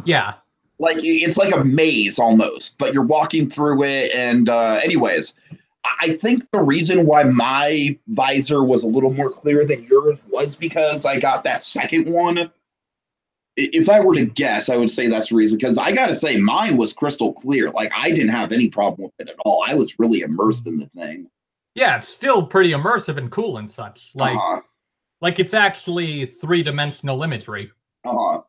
Yeah. Like, it's like a maze almost, but you're walking through it. And anyways, I think the reason why my visor was a little more clear than yours was because I got that second one. If I were to guess, I would say that's the reason, because I got to say mine was crystal clear. Like, I didn't have any problem with it at all. I was really immersed in the thing. Yeah, it's still pretty immersive and cool and such. Like it's actually three-dimensional imagery. So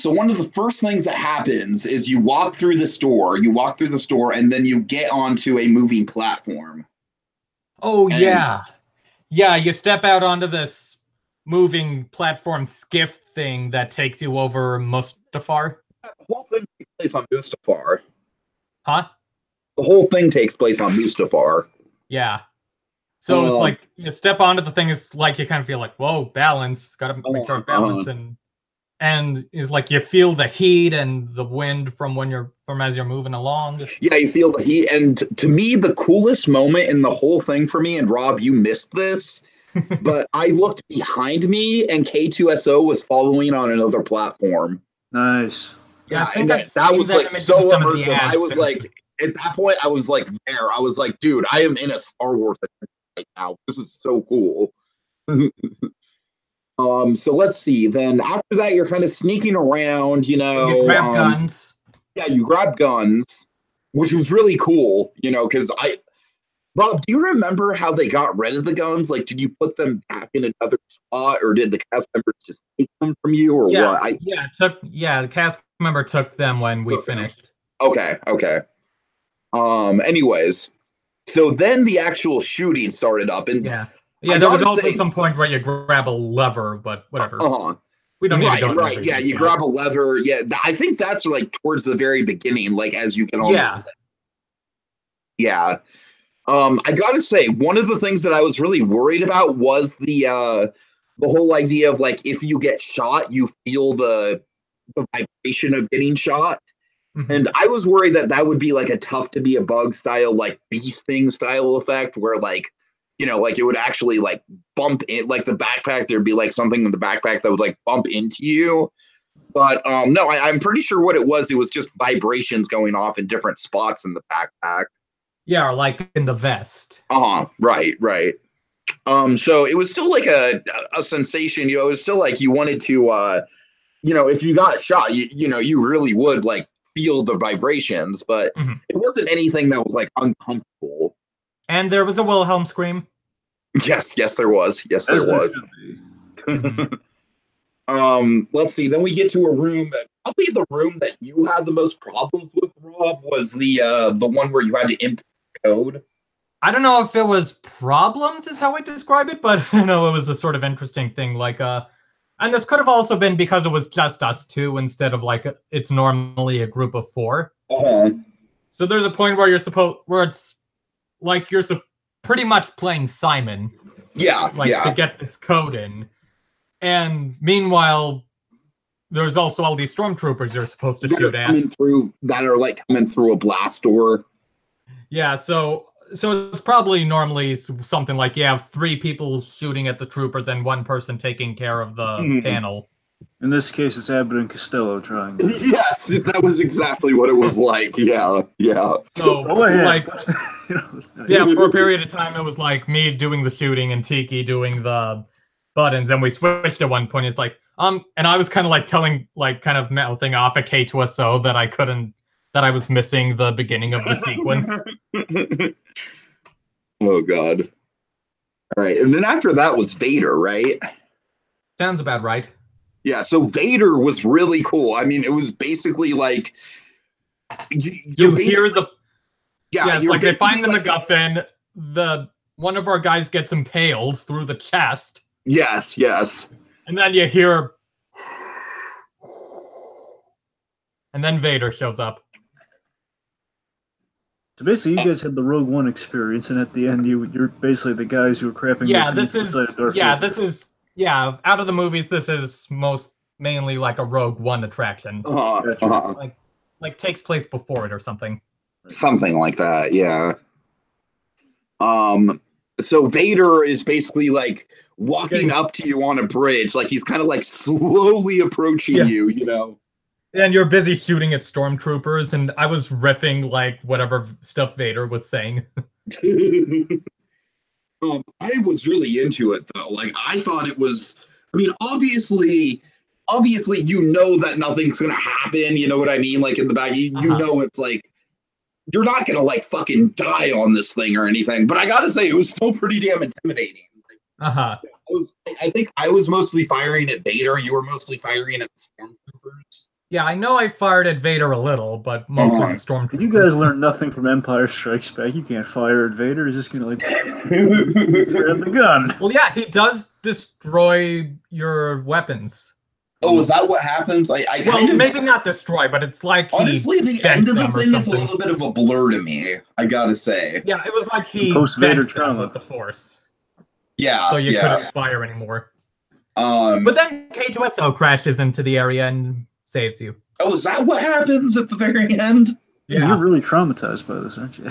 one of the first things that happens is you walk through the store, and then you get onto a moving platform. Oh, yeah. Yeah, you step out onto this moving platform skiff thing that takes you over Mustafar. The whole thing takes place on Mustafar. Huh? The whole thing takes place on Mustafar. Yeah. So it's like you step onto the thing, it's like you kind of feel like, whoa, balance. Gotta make sure of balance, and it's like you feel the heat and the wind from as you're moving along. Yeah, you feel the heat. And to me, the coolest moment in the whole thing for me, and Rob, you missed this, but I looked behind me and K2SO was following on another platform. Nice. Yeah, I think that was like so immersive. I was like, at that point, I was like there. I was like, dude, I am in a Star Wars right now. This is so cool. So let's see. Then after that, you're kind of sneaking around, You grab guns. Yeah, you grab guns, which was really cool, because Rob, do you remember how they got rid of the guns? Like, did you put them back in another spot, or did the cast members just take them from you, or what? The cast member took them when we finished. Okay. Anyways, so then the actual shooting started up, and there was also some point where you grab a lever, but whatever. We don't need to go. Right. Yeah, you grab a lever. Yeah, I think that's like towards the very beginning, like as you get on. Yeah. I gotta say, one of the things that I was really worried about was the whole idea of like if you get shot, you feel the vibration of getting shot. Mm-hmm. And I was worried that would be like a tough to be a bug style, like bee sting style effect, where like it would actually like bump in, like the backpack, there'd be like something in the backpack that would like bump into you. But no, I'm pretty sure what it was just vibrations going off in different spots in the backpack. Yeah, or like in the vest. Right. So it was still like a sensation, it was still like you wanted to, if you got shot, you really would like feel the vibrations, but it wasn't anything that was like uncomfortable. And there was a Wilhelm scream. Yes, there was. Yes, there was. Let's see. Then we get to a room that probably the room that you had the most problems with, Rob, was the one where you had to input code. I don't know if it was problems is how I describe it, but it was a sort of interesting thing. Like, and this could have also been because it was just us two instead of like it's normally a group of 4. So there's a point where it's like you're pretty much playing Simon. To get this code in. And meanwhile, there's also all these stormtroopers you're supposed to shoot at. That are coming through a blast door. Yeah, so it's probably normally something like you have 3 people shooting at the troopers and 1 person taking care of the panel. In this case, it's Abbott and Costello trying. Yes, that was exactly what it was like. Yeah. So, for a period of time, it was like me doing the shooting and Tiki doing the buttons, and we switched at one point. It's like, and I was kind of like telling, like, kind of mouthing off a K2SO that I was missing the beginning of the sequence. Oh, God. All right. And then after that was Vader, right? Sounds about right. Yeah, so Vader was really cool. I mean, it was basically like... You hear the... Yeah, it's like they find the MacGuffin, one of our guys gets impaled through the chest. Yes. And then you hear... And then Vader shows up. So basically, you guys had the Rogue One experience, and at the end, you're basically the guys who were crafting... out of the movies, this is mainly like a Rogue One attraction. Like takes place before it or something. Something like that, yeah. So Vader is basically like walking up to you on a bridge, like he's kind of like slowly approaching you. And you're busy shooting at stormtroopers, and I was riffing like whatever stuff Vader was saying. I was really into it though. Like I thought it was. I mean, obviously, you know that nothing's gonna happen. You know what I mean? Like in the back, you know it's like you're not gonna like fucking die on this thing or anything. But I gotta say, it was still pretty damn intimidating. I think I was mostly firing at Vader. You were mostly firing at the stormtroopers. Yeah, I know I fired at Vader a little, but mostly the stormtroopers. You guys learned nothing from Empire Strikes Back. You can't fire at Vader. He's just gonna like grab the gun. Well, yeah, he does destroy your weapons. Oh, is that what happens? Maybe not destroy, but it's like honestly, the end of the thing is a little bit of a blur to me. I gotta say. Yeah, it was like he post-Vader trauma with the Force. Yeah, so you couldn't fire anymore. But then K2SO crashes into the area and saves you. Oh, is that what happens at the very end? Yeah, you're really traumatized by this, aren't you?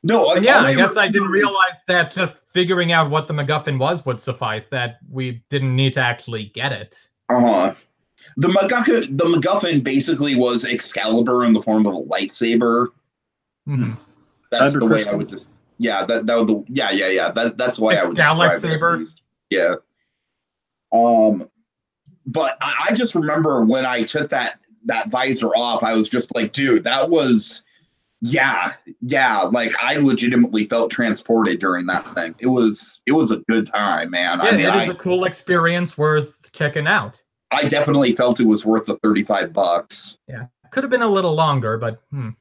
No, I guess I didn't realize that just figuring out what the MacGuffin was would suffice, that we didn't need to actually get it. The MacGuffin basically was Excalibur in the form of a lightsaber. Mm-hmm. That's the way I would just... Yeah, that's why I would describe it, at least. Yeah. But I just remember when I took that visor off, I was just like, dude, that was, like I legitimately felt transported during that thing. It was a good time, man. Yeah, it is a cool experience worth checking out. I definitely felt it was worth the $35. Yeah, could have been a little longer, but oh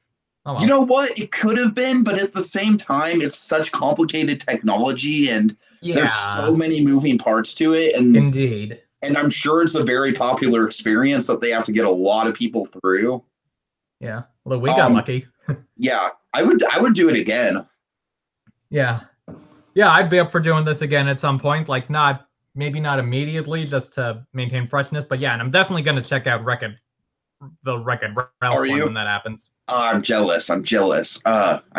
well. You know what? It could have been, but at the same time, it's such complicated technology, and there's so many moving parts to it. And indeed. And I'm sure it's a very popular experience that they have to get a lot of people through. Yeah, well, we got lucky. Yeah, I would do it again. Yeah, I'd be up for doing this again at some point. Like, maybe not immediately, just to maintain freshness. But yeah, and I'm definitely going to check out the Wreck-It Ralph one when that happens. I'm jealous. I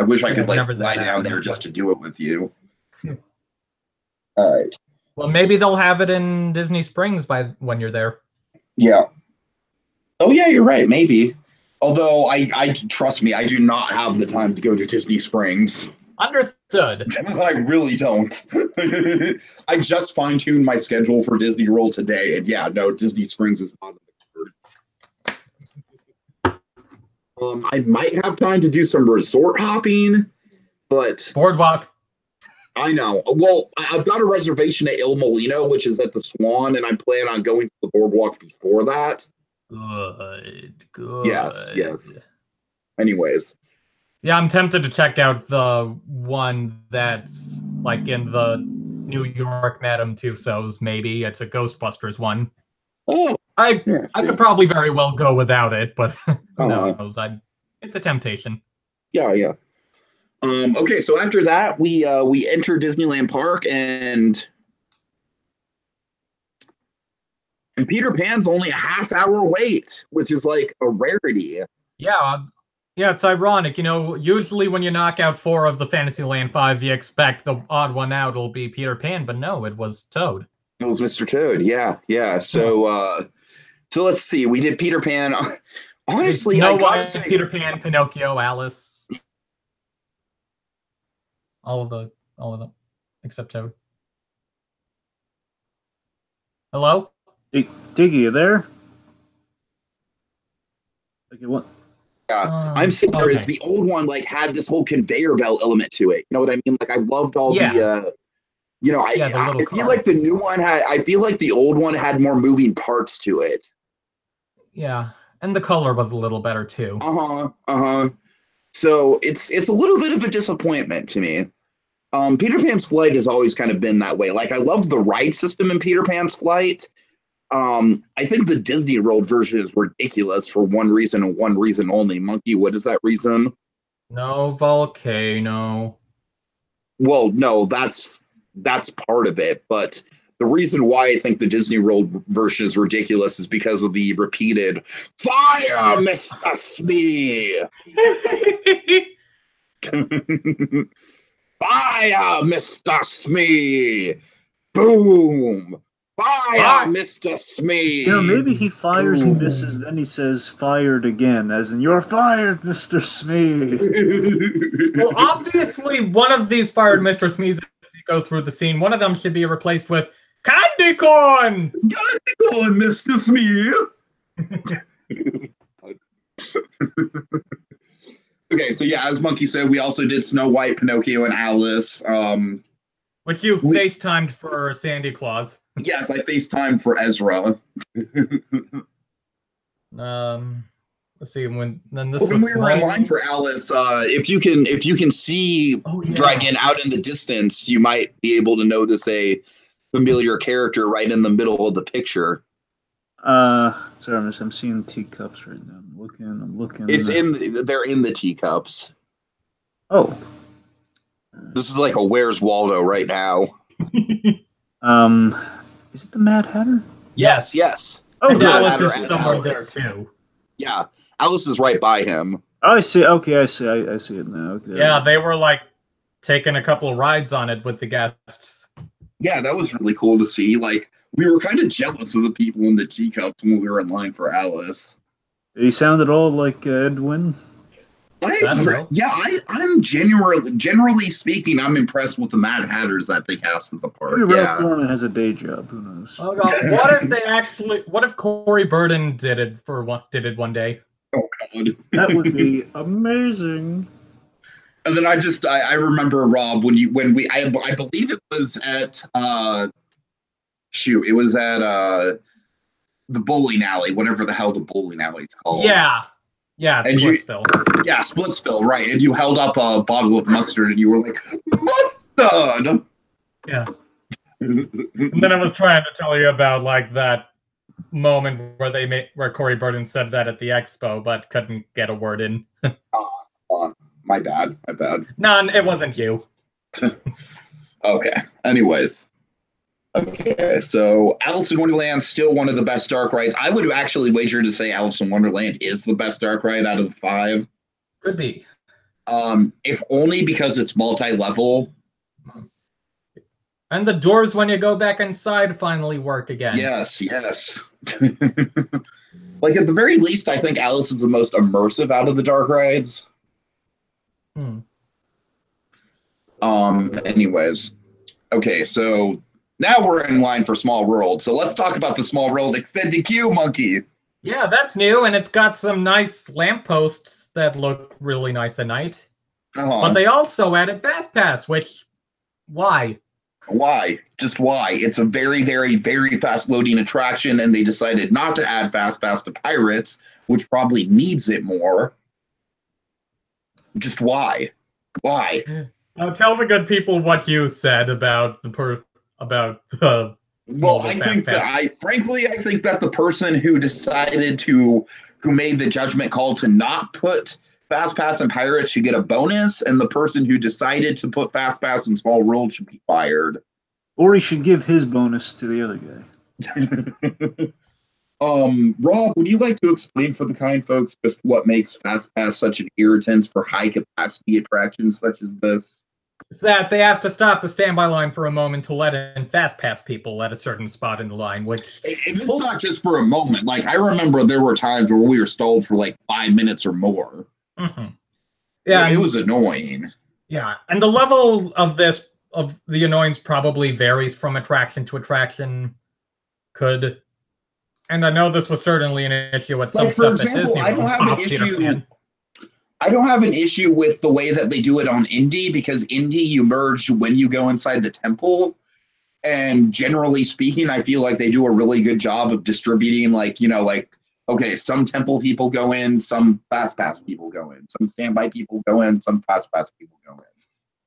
wish I could fly down there just to do it with you. All right. Well, maybe they'll have it in Disney Springs when you're there. Yeah. Oh, yeah, you're right. Maybe. Although, I trust me, I do not have the time to go to Disney Springs. Understood. I really don't. I just fine-tuned my schedule for Disney World today, and Disney Springs is not on the card. I might have time to do some resort hopping. but Boardwalk. I know. Well, I've got a reservation at Il Molino, which is at the Swan, and I plan on going to the Boardwalk before that. Good. Yes. Anyways. Yeah, I'm tempted to check out the one that's like in the New York Madame Tussauds, maybe. It's a Ghostbusters one. Oh. I could probably very well go without it, but who knows? It's a temptation. Yeah. Okay, so after that, we enter Disneyland Park, and Peter Pan's only a half-hour wait, which is like a rarity. Yeah, it's ironic. Usually when you knock out 4 of the Fantasyland 5, you expect the odd one out will be Peter Pan, but no, it was Toad. It was Mr. Toad, yeah. So let's see. We did Peter Pan. Honestly, Snow White, Peter Pan, Pinocchio, Alice. All of them, except Toad. Hello? Diggy, you there? Okay, what? Yeah, I'm saying there is the old one had this whole conveyor belt element to it. You know what I mean? Like I loved all the I feel like the new one I feel like the old one had more moving parts to it. Yeah, and the color was a little better too. So it's a little bit of a disappointment to me. Peter Pan's Flight has always kind of been that way. Like I love the ride system in Peter Pan's Flight. I think the Disney World version is ridiculous for one reason and one reason only. Monkey, what is that reason? No volcano. Well, no, that's part of it, but the reason why I think the Disney World version is ridiculous is because of the repeated "Fire, Mr. Smee!" Fire, Mr. Smee! Boom! Fire, Mr. Smee! Maybe he fires and misses, then he says fired again, as in, you're fired, Mr. Smee! Well, obviously, one of these fired Mr. Smees, as you go through the scene, one of them should be replaced with candy corn! Candy corn, Mr. Smee! Okay, so yeah, as Monkey said, we also did Snow White, Pinocchio, and Alice. Which you FaceTimed for Sandy Claus. Yes, I FaceTimed for Ezra. Let's see. When we were in line for Alice, if you can see Dragon out in the distance, you might be able to notice a familiar character right in the middle of the picture. Sorry, I'm seeing teacups right now. I'm looking. They're in the teacups. Oh. This is like a Where's Waldo right now. Is it the Mad Hatter? Yes. Oh, and Alice is somewhere there too. Yeah, Alice is right by him. Oh, I see. Okay, I see it now. Okay. Yeah, they were taking a couple of rides on it with the guests. Yeah, that was really cool to see. We were kind of jealous of the people in the teacups when we were in line for Alice. Did he sound at all like Edwin? I'm generally speaking, I'm impressed with the Mad Hatters that they cast in the park. Maybe Ralph Garman has a day job. Who knows? Oh God! What if Corey Burden did it one day? Oh God, that would be amazing. And then I remember Rob I believe it was at it was at the bowling alley, whatever the hell the bowling alley is called. Yeah, Splitsville. Splitsville, right. And you held up a bottle of mustard and you were like, mustard! Yeah. And then I was trying to tell you about that moment where Corey Burton said that at the expo, but couldn't get a word in. My bad. No, it wasn't you. Okay. Anyways. Okay, so Alice in Wonderland still one of the best dark rides. I would actually wager to say Alice in Wonderland is the best dark ride out of the 5. Could be. If only because it's multi-level. And the doors when you go back inside finally work again. Yes. At the very least, I think Alice is the most immersive out of the dark rides. Anyways. Okay, so now we're in line for Small World. So let's talk about the Small World extended queue, Monkey. Yeah, that's new, and it's got some nice lampposts that look really nice at night. But they also added Fast Pass, which, why? Why? Just why? It's a very, very, very fast loading attraction, and they decided not to add Fast Pass to Pirates, which probably needs it more. Just why? Why? Now tell the good people what you said about the Well, I think that I think that the person who made the judgment call to not put Fast Pass and Pirates should get a bonus, and the person who decided to put Fast Pass in Small World should be fired. Or he should give his bonus to the other guy. Rob, would you like to explain for the kind folks just what makes Fast Pass such an irritant for high capacity attractions such as this? It's that they have to stop the standby line for a moment to let in Fast Pass people at a certain spot in the line, which... It's not just for a moment. Like, I remember there were times where we were stalled for like 5 minutes or more. Mm-hmm. Yeah, it was annoying. Yeah, and the level of the annoyance probably varies from attraction to attraction. And I know this was certainly an issue with some stuff at Disney. I don't have an issue with the way that they do it on Indy, because Indy you merge when you go inside the temple. And generally speaking, I feel like they do a really good job of distributing, okay, some temple people go in, some Fast Pass people go in, some standby people go in, some Fast Pass people go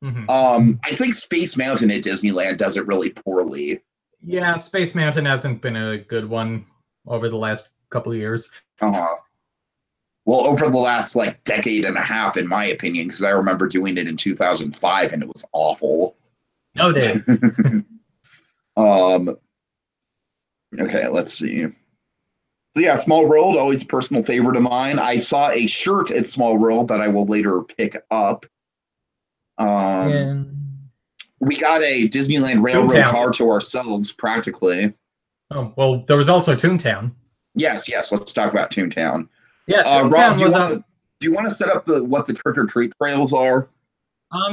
in. Mm-hmm. I think Space Mountain at Disneyland does it really poorly. Yeah, Space Mountain hasn't been a good one over the last couple of years. Well, over the last decade and a half, in my opinion, because I remember doing it in 2005 and it was awful. No, dude. Okay, let's see. So yeah, Small World, always a personal favorite of mine. I saw a shirt at Small World that I will later pick up. We got a Disneyland Railroad car to ourselves, practically. Oh, well, there was also Toontown. Yes, let's talk about Toontown. Yeah, Toontown Rob, do you want to set up what the trick-or-treat trails are?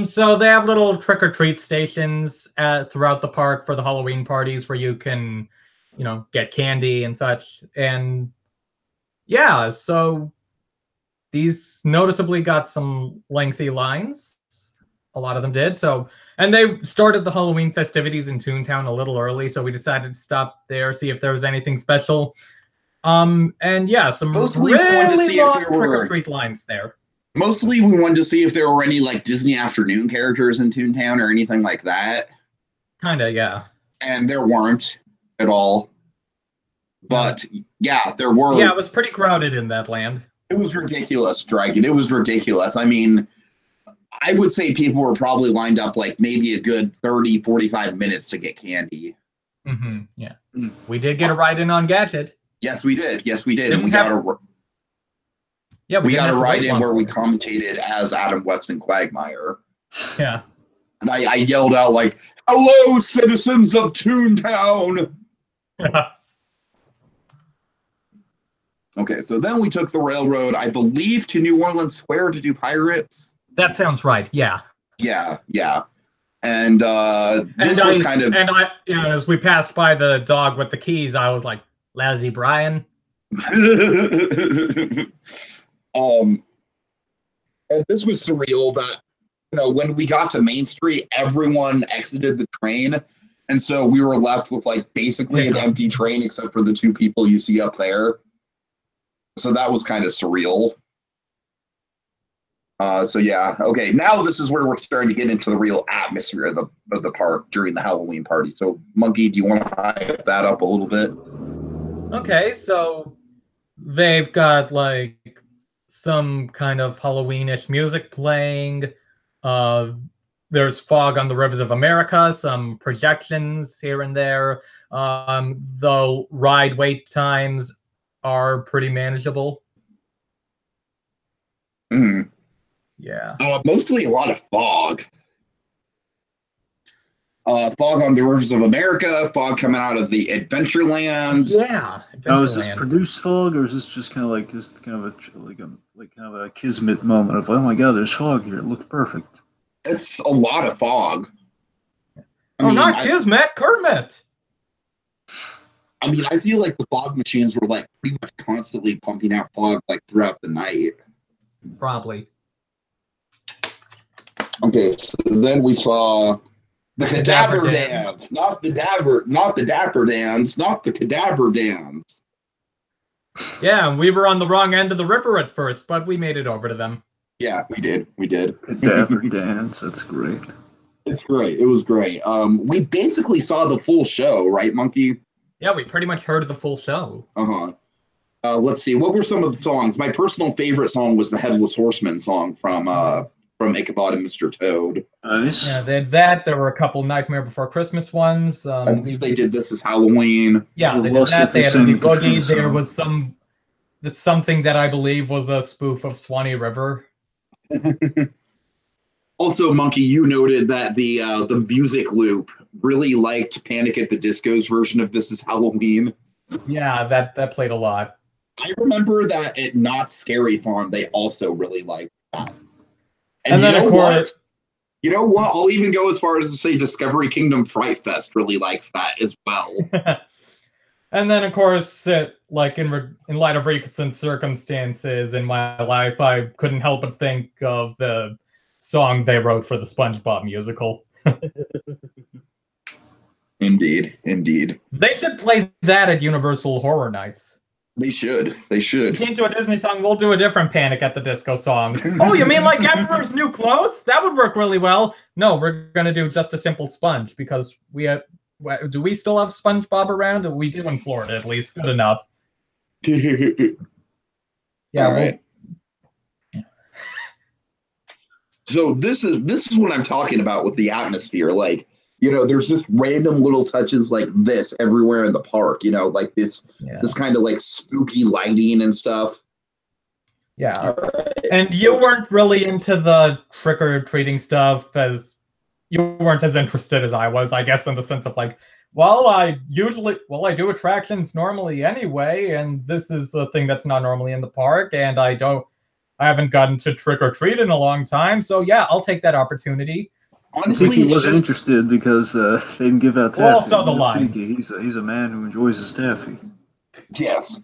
So they have little trick-or-treat stations throughout the park for the Halloween parties where you can, get candy and such. And yeah, so these noticeably got some lengthy lines. A lot of them did. And they started the Halloween festivities in Toontown a little early, so we decided to stop there, see if there was anything special. And yeah, some really long trick-or-treat lines there. Mostly we wanted to see if there were any Disney Afternoon characters in Toontown or anything like that. Kinda, yeah. And there weren't at all. But yeah, there were. Yeah, it was pretty crowded in that land. It was ridiculous, Dragon. It was ridiculous. I mean, I would say people were probably lined up maybe a good 30, 45 minutes to get candy. Mm-hmm. Yeah. We did get a ride in on Gadget. Yes, we did. And we got a ride in where we commentated as Adam Weston Quagmire. Yeah. And I yelled out "Hello, citizens of Toontown!" Okay, so then we took the railroad, I believe, to New Orleans Square to do Pirates. That sounds right. Yeah. Yeah. And was kind of. And as we passed by the dog with the keys, I was like, "Lousy Brian." And this was surreal that, when we got to Main Street, everyone exited the train. And so we were left with basically an empty train except for the two people you see up there. So that was kind of surreal. So yeah, okay. Now this is where we're starting to get into the real atmosphere of the park during the Halloween party. So Monkey, do you want to hype that up a little bit? Okay, so they've got some kind of Halloween-ish music playing. There's fog on the rivers of America, some projections here and there. The ride wait times are pretty manageable. Yeah. Mostly a lot of fog. Fog on the rivers of America, fog coming out of the Adventureland. Yeah. Now, is this produced fog, or is this just kind of a kismet moment of, oh my god, there's fog here, it looks perfect? It's a lot of fog. Not kismet, Kermit. I mean, I feel like the fog machines were pretty much constantly pumping out fog throughout the night. Probably. Okay, so then we saw the Cadaver Dance, not the Dapper Dance, not the Cadaver Dance. Yeah, we were on the wrong end of the river at first, but we made it over to them. Yeah, we did. Cadaver Dance, that's great. It's great. It was great. We basically saw the full show, right, Monkey? Yeah, we pretty much heard the full show. Let's see. What were some of the songs? My personal favorite song was the Headless Horseman song from Ichabod and Mr. Toad. Nice. Yeah, they had that. There were a couple Nightmare Before Christmas ones. I believe they did This Is Halloween. Yeah, they did that. They had the Boogie. There was something that I believe was a spoof of Swanee River. Also, Monkey, you noted that the music loop really liked Panic at the Disco's version of This Is Halloween. Yeah, that played a lot. I remember that at Not Scary Farm, they also really liked that. And then, of course, you know what? I'll even go as far as to say Discovery Kingdom Fright Fest really likes that as well. And then, of course, like in light of recent circumstances in my life, I couldn't help but think of the song they wrote for the SpongeBob musical. Indeed. They should play that at Universal Horror Nights. They should. We can't do a Disney song. We'll do a different Panic at the Disco song. Oh, you mean like Emperor's New Clothes? That would work really well. No, we're gonna do just a simple Sponge because we have. Do we still have SpongeBob around? We do in Florida, at least. Good enough. Yeah. All right. So this is what I'm talking about with the atmosphere. Like, you know, there's just random little touches like this everywhere in the park. You know, like this kind of like spooky lighting and stuff. Yeah. And you weren't really into the trick-or-treating stuff as you weren't as interested as I was, I guess, in the sense of like, I do attractions normally anyway, and this is a thing that's not normally in the park, and I haven't gotten to trick-or-treat in a long time, so yeah, I'll take that opportunity. Honestly, I think he wasn't interested because they didn't give out taffy. Well, also the lines. He's a man who enjoys his taffy. Yes.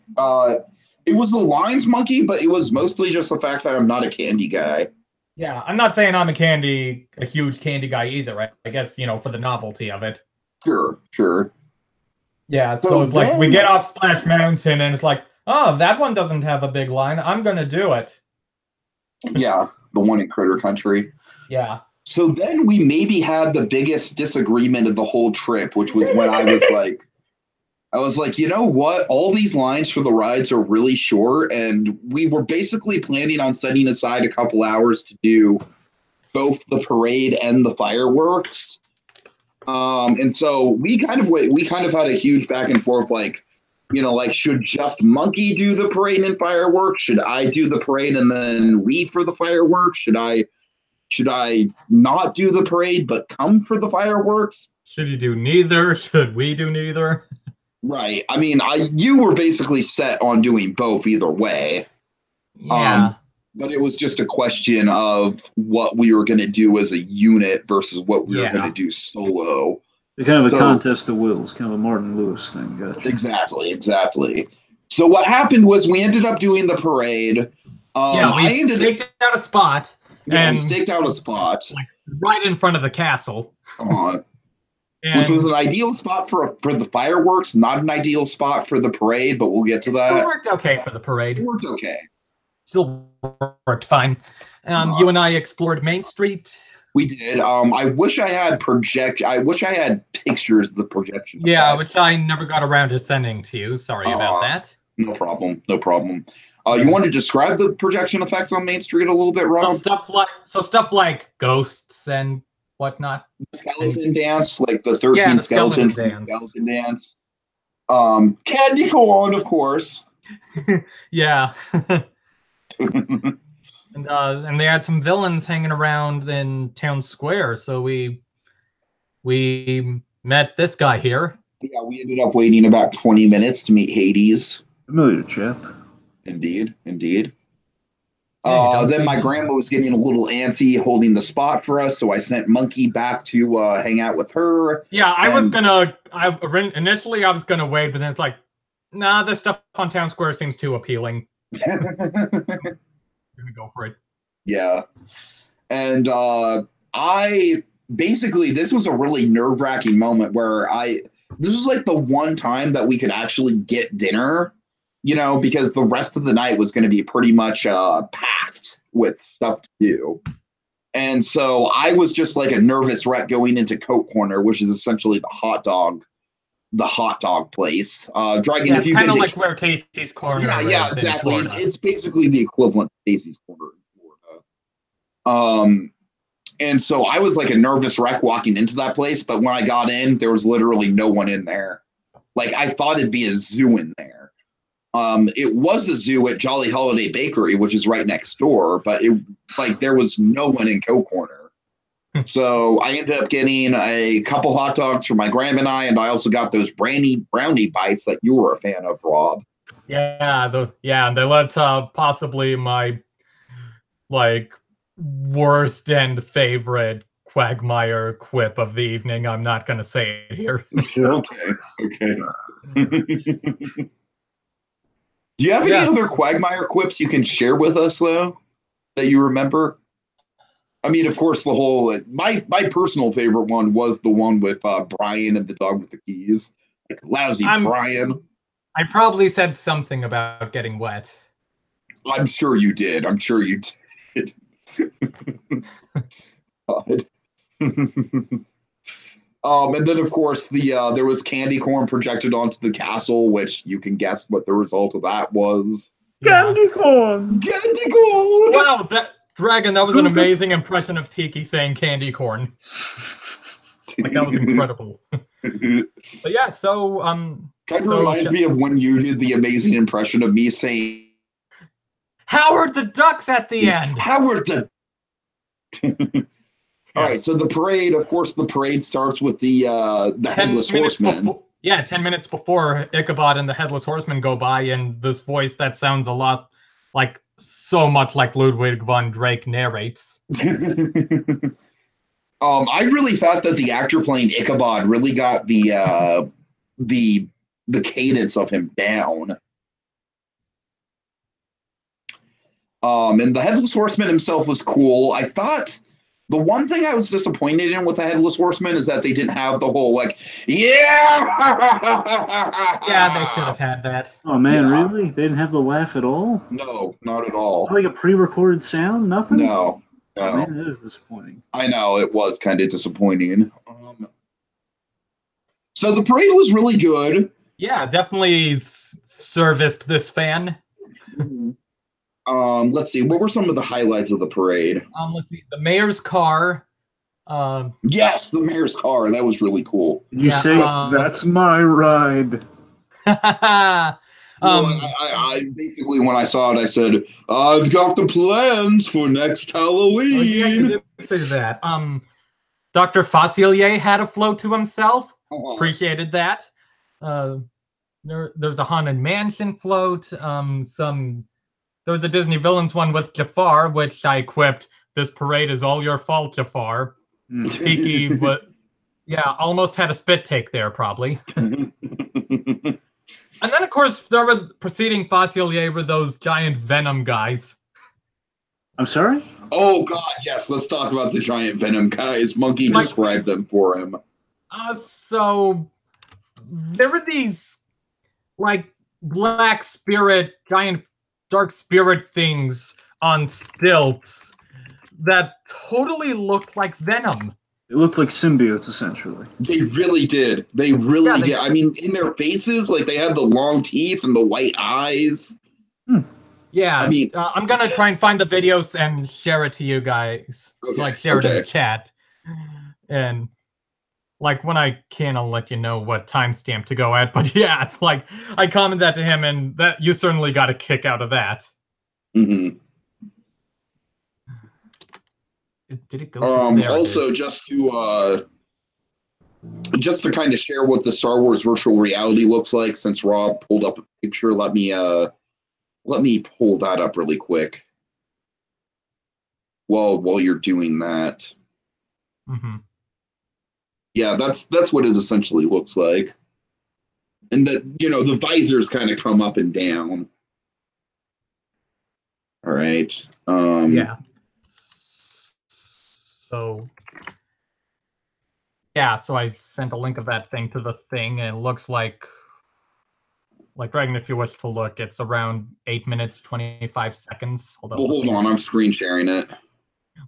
It was the lines, Monkey, but it was mostly just the fact that I'm not a candy guy. Yeah, I'm not saying I'm a huge candy guy either. I guess, you know, for the novelty of it. Sure. Yeah, so it's like we get off Splash Mountain and it's like, oh, that one doesn't have a big line. I'm going to do it. Yeah, the one in Critter Country. Yeah. So then we maybe had the biggest disagreement of the whole trip, which was when I was like, you know what? All these lines for the rides are really short, and we were basically planning on setting aside a couple hours to do both the parade and the fireworks. And so we kind of had a huge back and forth, like, you know, like, should just Monkey do the parade and fireworks? Should I do the parade and then leave for the fireworks? Should I not do the parade but come for the fireworks? Should you do neither? Should we do neither? Right. I mean, you were basically set on doing both either way. Yeah. But it was just a question of what we were going to do as a unit versus what we were going to do solo. It's kind of a contest of wills, kind of a Martin Lewis thing. Gotcha. Exactly. So what happened was we ended up doing the parade. We staked out a spot. Yeah, we staked out a spot. Like, right in front of the castle. Which was an ideal spot for the fireworks, not an ideal spot for the parade, but we'll get to that. Still worked okay for the parade. It worked okay. Still worked fine. You and I explored Main Street. We did. I wish I had pictures of the projection. Yeah, which I never got around to sending to you. Sorry about that. No problem. You want to describe the projection effects on Main Street a little bit, Rob? Stuff like ghosts and whatnot. The skeleton dance, like the 13 skeletons from the skeleton dance. Candy corn, of course. Yeah. And they had some villains hanging around in Town Square, so we met this guy here. Yeah, we ended up waiting about 20 minutes to meet Hades. Familiar chap. Indeed. Then my grandma was getting a little antsy holding the spot for us, so I sent Monkey back to hang out with her. Yeah, initially I was gonna wait, but then it's like, nah, this stuff on Town Square seems too appealing. Gonna go for it. Yeah. And Basically, this was a really nerve-wracking moment where this was like the one time that we could actually get dinner, because the rest of the night was going to be pretty much packed with stuff to do. And so I was just like a nervous wreck going into Coke Corner, which is essentially the hot dog place. Dragon, if you've been kind of to like where Casey's Corner yeah, is exactly. in Florida. It's basically the equivalent of Casey's Corner in Florida. And so I was like a nervous wreck walking into that place, but when I got in, there was literally no one in there. Like I thought it'd be a zoo in there. It was a zoo at Jolly Holiday Bakery, which is right next door, but there was no one in Coke Corner. So I ended up getting a couple hot dogs for my grandma and I also got those brownie bites that you were a fan of, Rob. Yeah, and they led to possibly my worst and favorite Quagmire quip of the evening. I'm not gonna say it here. Okay. Do you have any other Quagmire quips you can share with us, though, that you remember? I mean, of course, the whole my personal favorite one was the one with Brian and the dog with the keys. Like lousy Brian. I probably said something about getting wet. I'm sure you did. God. And then, of course, there was candy corn projected onto the castle, which you can guess what the result of that was. Candy corn! Candy corn! Wow, Dragon, that was an amazing impression of Tiki saying candy corn. That was incredible. But yeah, so kind of reminds me of when you did the amazing impression of me saying Howard the Duck's at the end. Howard the All right, so the parade, of course, starts with the Headless Horseman. 10 minutes before Ichabod and the Headless Horseman go by, and this voice that sounds a lot so much like Ludwig von Drake narrates. I really thought that the actor playing Ichabod really got the cadence of him down. And the Headless Horseman himself was cool. I thought the one thing I was disappointed in with the Headless Horseman is that they didn't have the whole Yeah, they should have had that. Oh man, really? They didn't have the laugh at all? No, not at all. Like a pre-recorded sound? Nothing? No. Oh, man, that is disappointing. I know, it was kind of disappointing. So the parade was really good. Yeah, definitely serviced this fan. Let's see. What were some of the highlights of the parade? Let's see. The mayor's car. Yes, the mayor's car. That was really cool. You say, that's my ride. I basically, when I saw it, I said, I've got the plans for next Halloween. Oh, yeah, you did say that. Dr. Facilier had a float to himself. Appreciated that. There's a Haunted Mansion float. There was a Disney Villains one with Jafar, which I quipped, this parade is all your fault, Jafar. Tiki, but yeah, almost had a spit take there, probably. And then, of course, there were preceding Facilier were those giant Venom guys. I'm sorry? Oh, God, yes. Let's talk about the giant Venom guys. Monkey described them for him. So, there were these, black spirit, giant dark spirit things on stilts that totally looked like Venom. It looked like symbiotes, essentially. They really did. They really did. I mean, in their faces, they had the long teeth and the white eyes. Yeah, I mean, I'm gonna try and find the videos and share it to you guys. Okay, share it in the chat. And when I can, I'll let you know what timestamp to go at. But yeah, it's I commented that to him, and that you certainly got a kick out of that. Mm-hmm. Did it go there? Also, just to kind of share what the Star Wars virtual reality looks like, since Rob pulled up a picture, let me pull that up really quick. While you're doing that. Mm-hmm. Yeah, that's what it essentially looks like. And that, the visors kind of come up and down. All right. Yeah. So Yeah, so I sent a link of that thing to the thing, and it looks like Dragon, if you wish to look, it's around 8 minutes, 25 seconds. Well, hold on, I'm screen sharing it.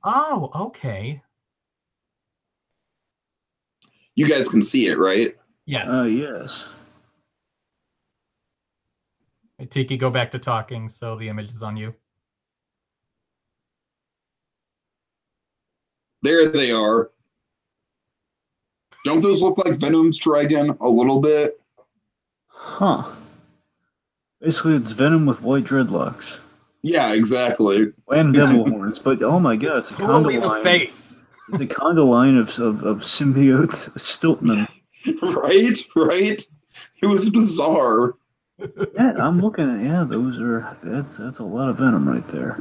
Oh, okay. You guys can see it, right? Yes. Yes. Hey, Tiki, go back to talking so the image is on you. There they are. Don't those look like Venom's Dragon a little bit? Huh. Basically, it's Venom with white dreadlocks. Yeah, exactly. And devil horns, but oh my god, it's a totally conga the line. face. It's a conga line of symbiote Stiltman. Right? It was bizarre. Yeah, I'm looking at that's a lot of Venom right there.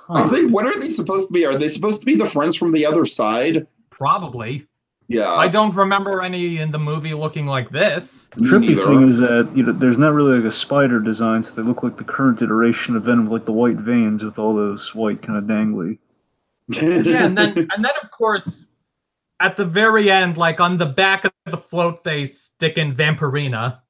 I think, what are they supposed to be? Are they supposed to be the friends from the other side? Probably. Yeah. I don't remember any in the movie looking like this. The trippy thing is that there's not really like a spider design, so they look like the current iteration of Venom, like the white veins with all those white kind of dangly. Yeah, and then of course, at the very end, like on the back of the float, they stick in Vampirina.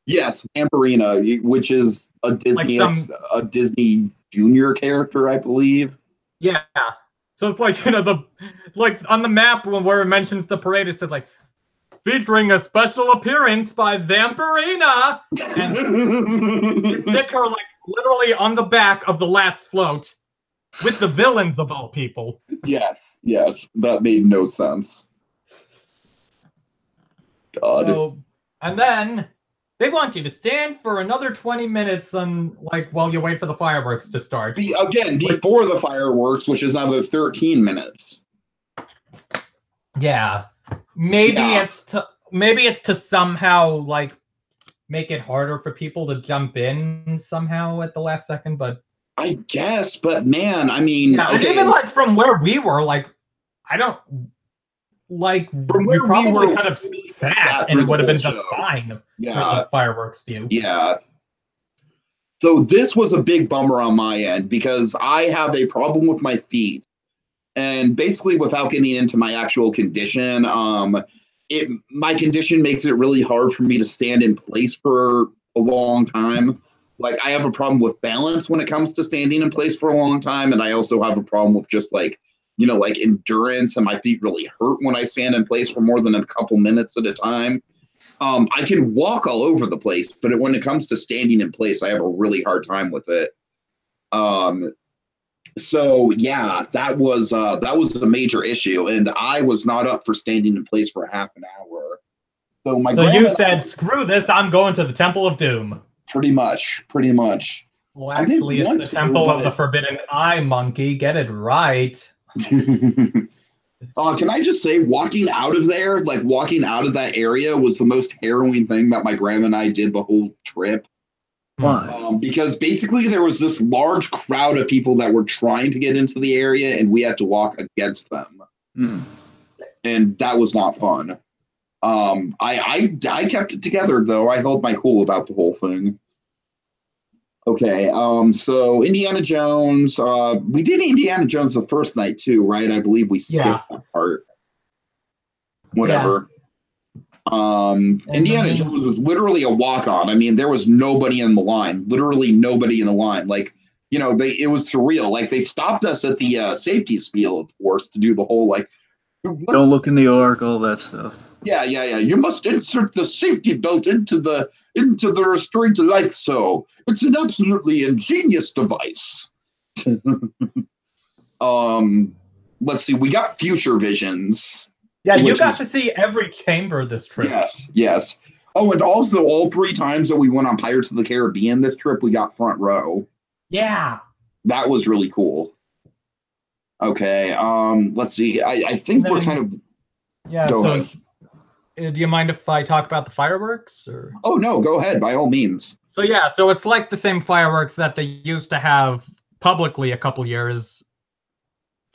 Yes, Vampirina, which is a Disney a Disney Junior character, I believe. Yeah. So it's like, like on the map where it mentions the parade, it says like, featuring a special appearance by Vampirina, and they stick her like literally on the back of the last float with the villains of all people. Yes, that made no sense. God. So, and then they want you to stand for another 20 minutes while you wait for the fireworks to start. Before the fireworks, which is another 13 minutes. Yeah. Maybe it's to somehow like make it harder for people to jump in somehow at the last second, but I guess, but man, I mean, yeah, and even like from where we were, like I don't like we probably could have sat and it would have been just fine. Yeah, the fireworks view. Yeah. So this was a big bummer on my end because I have a problem with my feet, and basically, without getting into my actual condition, my condition makes it really hard for me to stand in place for a long time. Like, I have a problem with balance when it comes to standing in place for a long time, and I also have a problem with just like endurance, and my feet really hurt when I stand in place for more than a couple minutes at a time. I can walk all over the place, but when it comes to standing in place, I have a really hard time with it. So yeah, that was a major issue, and I was not up for standing in place for half an hour. So you said, "Screw this! I'm going to the Temple of Doom." Pretty much. Well, actually, it's the Temple of the Forbidden Eye, monkey. Get it right. Can I just say, walking out of that area was the most harrowing thing that my grandma and I did the whole trip. Why? Because basically there was this large crowd of people that were trying to get into the area, and we had to walk against them. And that was not fun. I kept it together, though. I held my cool about the whole thing. Okay, so Indiana Jones, we did Indiana Jones the first night too, right? I believe we skipped that part. Whatever. Yeah. Indiana Jones was literally a walk-on. I mean, there was nobody in the line. Literally nobody in the line. Like, it was surreal. Like, they stopped us at the safety spiel, of course, to do the whole like, don't look in the arc, all that stuff. Yeah. You must insert the safety belt into the restraint like so. It's an absolutely ingenious device. Let's see. We got future visions. Yeah, you got to see every chamber this trip. Yes. Oh, and also all 3 times that we went on Pirates of the Caribbean this trip, we got front row. Yeah. That was really cool. Okay. Let's see. I think we're kind of. Yeah. So, do you mind if I talk about the fireworks? Or? Oh no, go ahead by all means. So yeah, so it's like the same fireworks that they used to have publicly for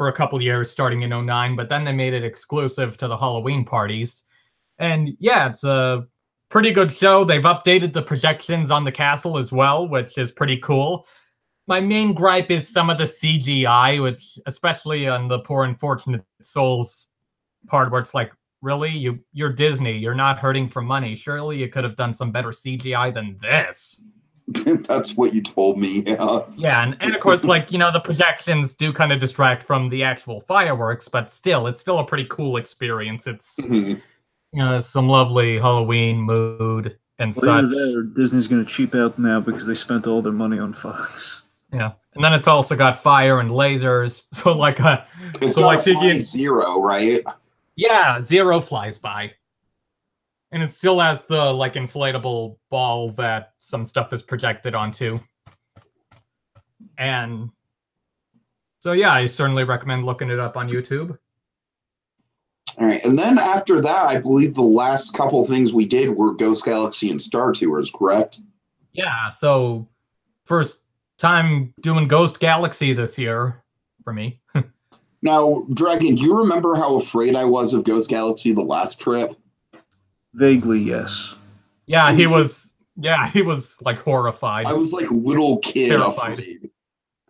a couple years, starting in 2009, but then they made it exclusive to the Halloween parties. And yeah, it's a pretty good show. They've updated the projections on the castle as well, which is pretty cool. my main gripe is some of the CGI, which, especially on the Poor Unfortunate Souls part, where it's like, really? You're Disney. You're not hurting for money. Surely you could have done some better CGI than this. That's what you told me, yeah. Yeah, and of course, like, the projections do kind of distract from the actual fireworks, but still, it's still a pretty cool experience. It's, some lovely Halloween mood and such. Disney's going to cheap out now because they spent all their money on Fox. Yeah, and then it's also got fire and lasers. So like, it's so like Tiki and Zero, right? Yeah, Zero flies by. And it still has the, like, inflatable ball that some stuff is projected onto. And so, yeah, I certainly recommend looking it up on YouTube. All right, and then after that, I believe the last couple things we did were Ghost Galaxy and Star Tours, correct? Yeah, so first time doing Ghost Galaxy this year for me. Now, Dragon, do you remember how afraid I was of Ghost Galaxy the last trip? Vaguely, yes. Yeah, he was like horrified. I was like little kid terrified. Afraid.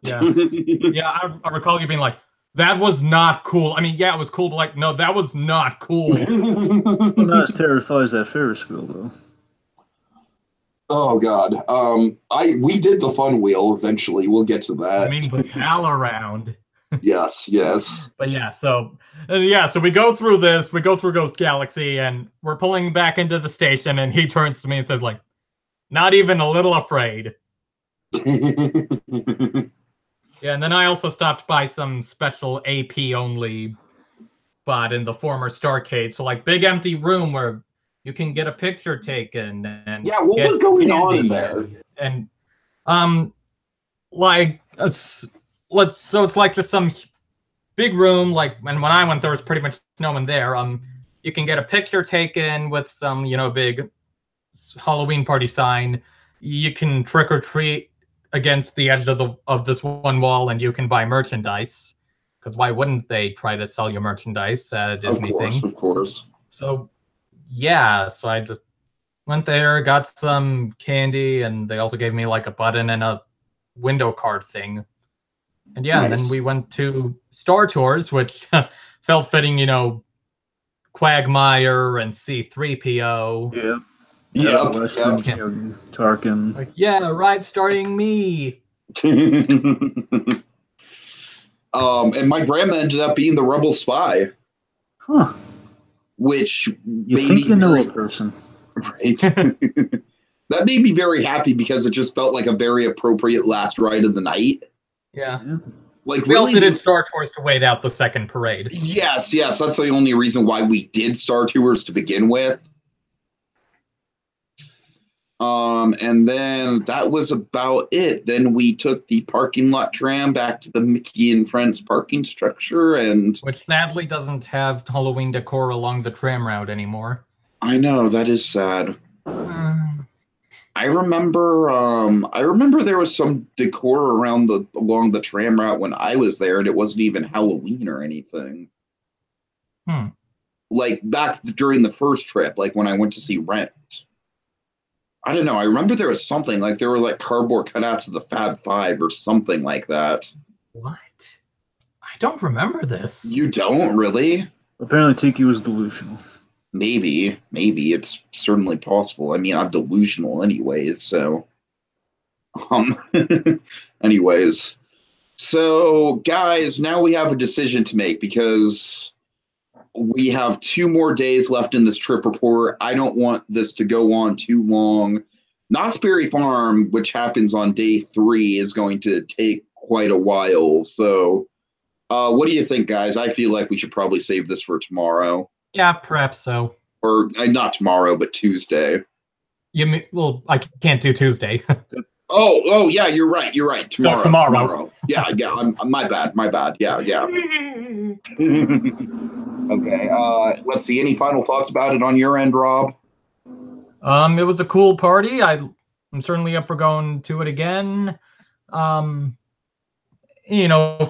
Yeah. Yeah, I recall you being like, that was not cool. I mean, yeah, it was cool, but like, no, that was not cool. Well, not as terrified as that Ferris wheel, though. Oh God. We did the fun wheel eventually. We'll get to that. I mean, the pal around. Yes. But yeah, so we go through this, we go through Ghost Galaxy, and we're pulling back into the station, and he turns to me and says, like, not even a little afraid. Yeah, and then I also stopped by some special AP only spot in the former Starcade. So like big empty room where you can get a picture taken and yeah, what was going on in there? And like so it's like just some big room, like, and when I went there was pretty much no one there. You can get a picture taken with some, big Halloween party sign. You can trick or treat against the edge of this one wall, and you can buy merchandise. Because why wouldn't they try to sell you merchandise at a Disney thing? Of course. So yeah, so I just went there, got some candy, and they also gave me like a button and a window card thing. And yeah, nice. And then we went to Star Tours, which felt fitting, Quagmire and C-3PO. Yeah. Yeah. Tarkin. Like, yeah, ride starting me. And my grandma ended up being the rebel spy. Huh. Which you think you know a person. Right. That made me very happy because it just felt like a very appropriate last ride of the night. Yeah. Like we also did Star Tours to wait out the second parade. Yes. That's the only reason why we did Star Tours to begin with. And then that was about it. Then we took the parking lot tram back to the Mickey and Friends parking structure, which sadly doesn't have Halloween decor along the tram route anymore. I know, that is sad. I remember there was some decor along the tram route when I was there, and it wasn't even Halloween or anything. Like back during the first trip, like when I went to see Rent. I don't know. I remember there was something like there were like cardboard cutouts of the Fab Five or something like that. What? I don't remember this. You don't really? Apparently, Tiki was delusional. Maybe it's certainly possible. I mean, I'm delusional anyways. So, anyways, so guys, now we have a decision to make because we have 2 more days left in this trip report. I don't want this to go on too long. Knott's Berry Farm, which happens on day 3, is going to take quite a while. So what do you think, guys? I feel like we should probably save this for tomorrow. Yeah, perhaps so. Or not tomorrow, but Tuesday. Well, I can't do Tuesday. Oh, yeah, you're right. Tomorrow. So tomorrow. Yeah. My bad. Yeah. Okay. Let's see. Any final thoughts about it on your end, Rob? It was a cool party. I'm certainly up for going to it again.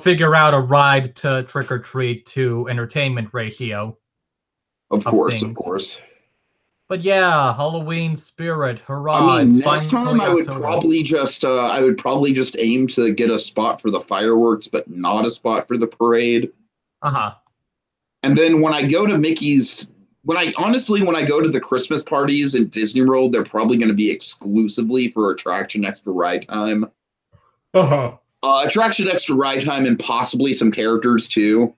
Figure out a ride to trick or treat to entertainment ratio. Of course. But yeah, Halloween spirit, hurrah! I mean, it's next time finally I would October. probably just aim to get a spot for the fireworks, but not a spot for the parade. And then when I go to Mickey's, when I go to the Christmas parties in Disney World, they're probably going to be exclusively for attraction extra ride time. Attraction extra ride time and possibly some characters too.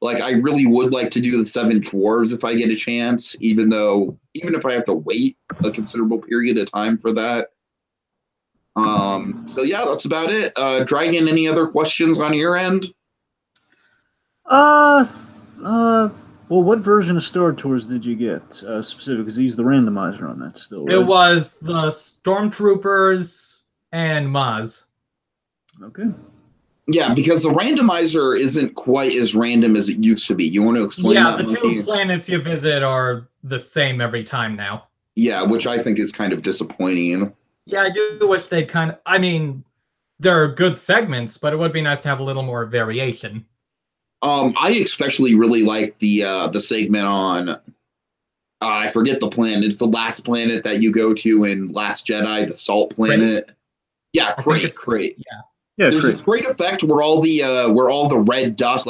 Like, I really would like to do the Seven Dwarves if I get a chance, even if I have to wait a considerable period of time for that. So yeah, that's about it. Dragon, any other questions on your end? Well, what version of Star Tours did you get specific? Because he's the randomizer on that still, right? It was the Stormtroopers and Maz. Okay. Yeah, because the randomizer isn't quite as random as it used to be. You want to explain that? Yeah, the two planets you visit are the same every time now. Yeah, which I think is kind of disappointing. Yeah, I do wish they'd kind of... I mean, they're good segments, but it would be nice to have a little more variation. I especially really like the segment on... I forget the planet. It's the last planet that you go to in Last Jedi, the Salt Planet. Great. Yeah, great. Yeah. Yeah, there's this great effect where all the red dust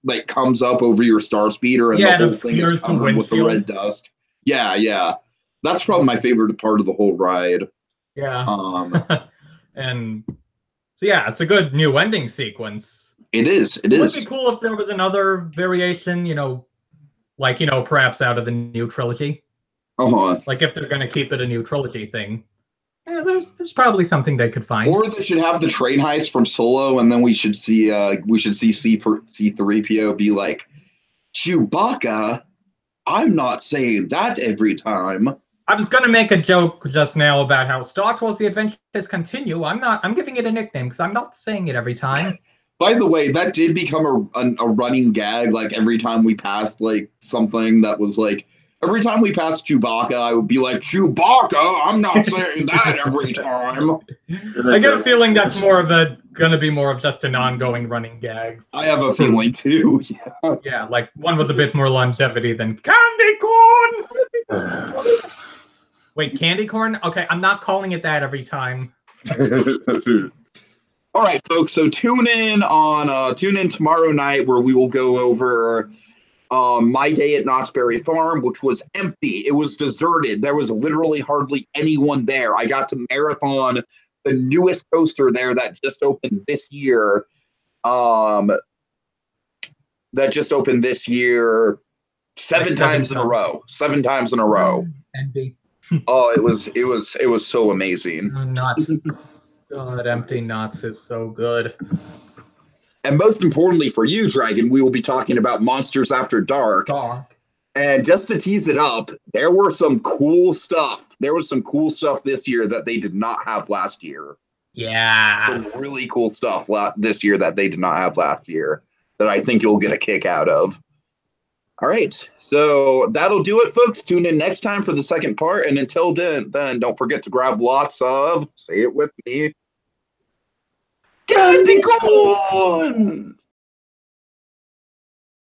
like comes up over your star speeder and the whole thing is covered with the red dust. Yeah. That's probably my favorite part of the whole ride. Yeah. And so yeah, it's a good new ending sequence. It is. It would be cool if there was another variation, perhaps out of the new trilogy. Like if they're gonna keep it a new trilogy thing. Yeah, there's probably something they could find. Or they should have the train heist from Solo, and then we should see C-3PO be like, Chewbacca, I'm not saying that every time. I was gonna make a joke just now about how Star Wars: The Adventures Continue. I'm giving it a nickname because I'm not saying it every time. By the way, that did become a running gag. Like every time we passed like something that was like. Every time we passed Chewbacca, I would be like, Chewbacca, I'm not saying that every time. I get a feeling that's gonna be more of just an ongoing running gag. I have a feeling too, yeah. Yeah, like one with a bit more longevity than candy corn! Wait, candy corn? Okay, I'm not calling it that every time. All right, folks, so tune in tomorrow night where we will go over... my day at Knott's Berry Farm, which was empty. It was deserted. There was literally hardly anyone there. I got to marathon the newest coaster there that just opened this year. Seven times in a row. Empty. Oh, it was so amazing. Knott's. God, empty Knott's is so good. And most importantly for you, Dragon, we will be talking about Monsters After Dark. And just to tease it up, there was some cool stuff. There was some cool stuff this year that they did not have last year. Yeah. Some really cool stuff this year that they did not have last year that I think you'll get a kick out of. All right. So that'll do it, folks. Tune in next time for the second part. And until then don't forget to grab lots of, say it with me, candy corn!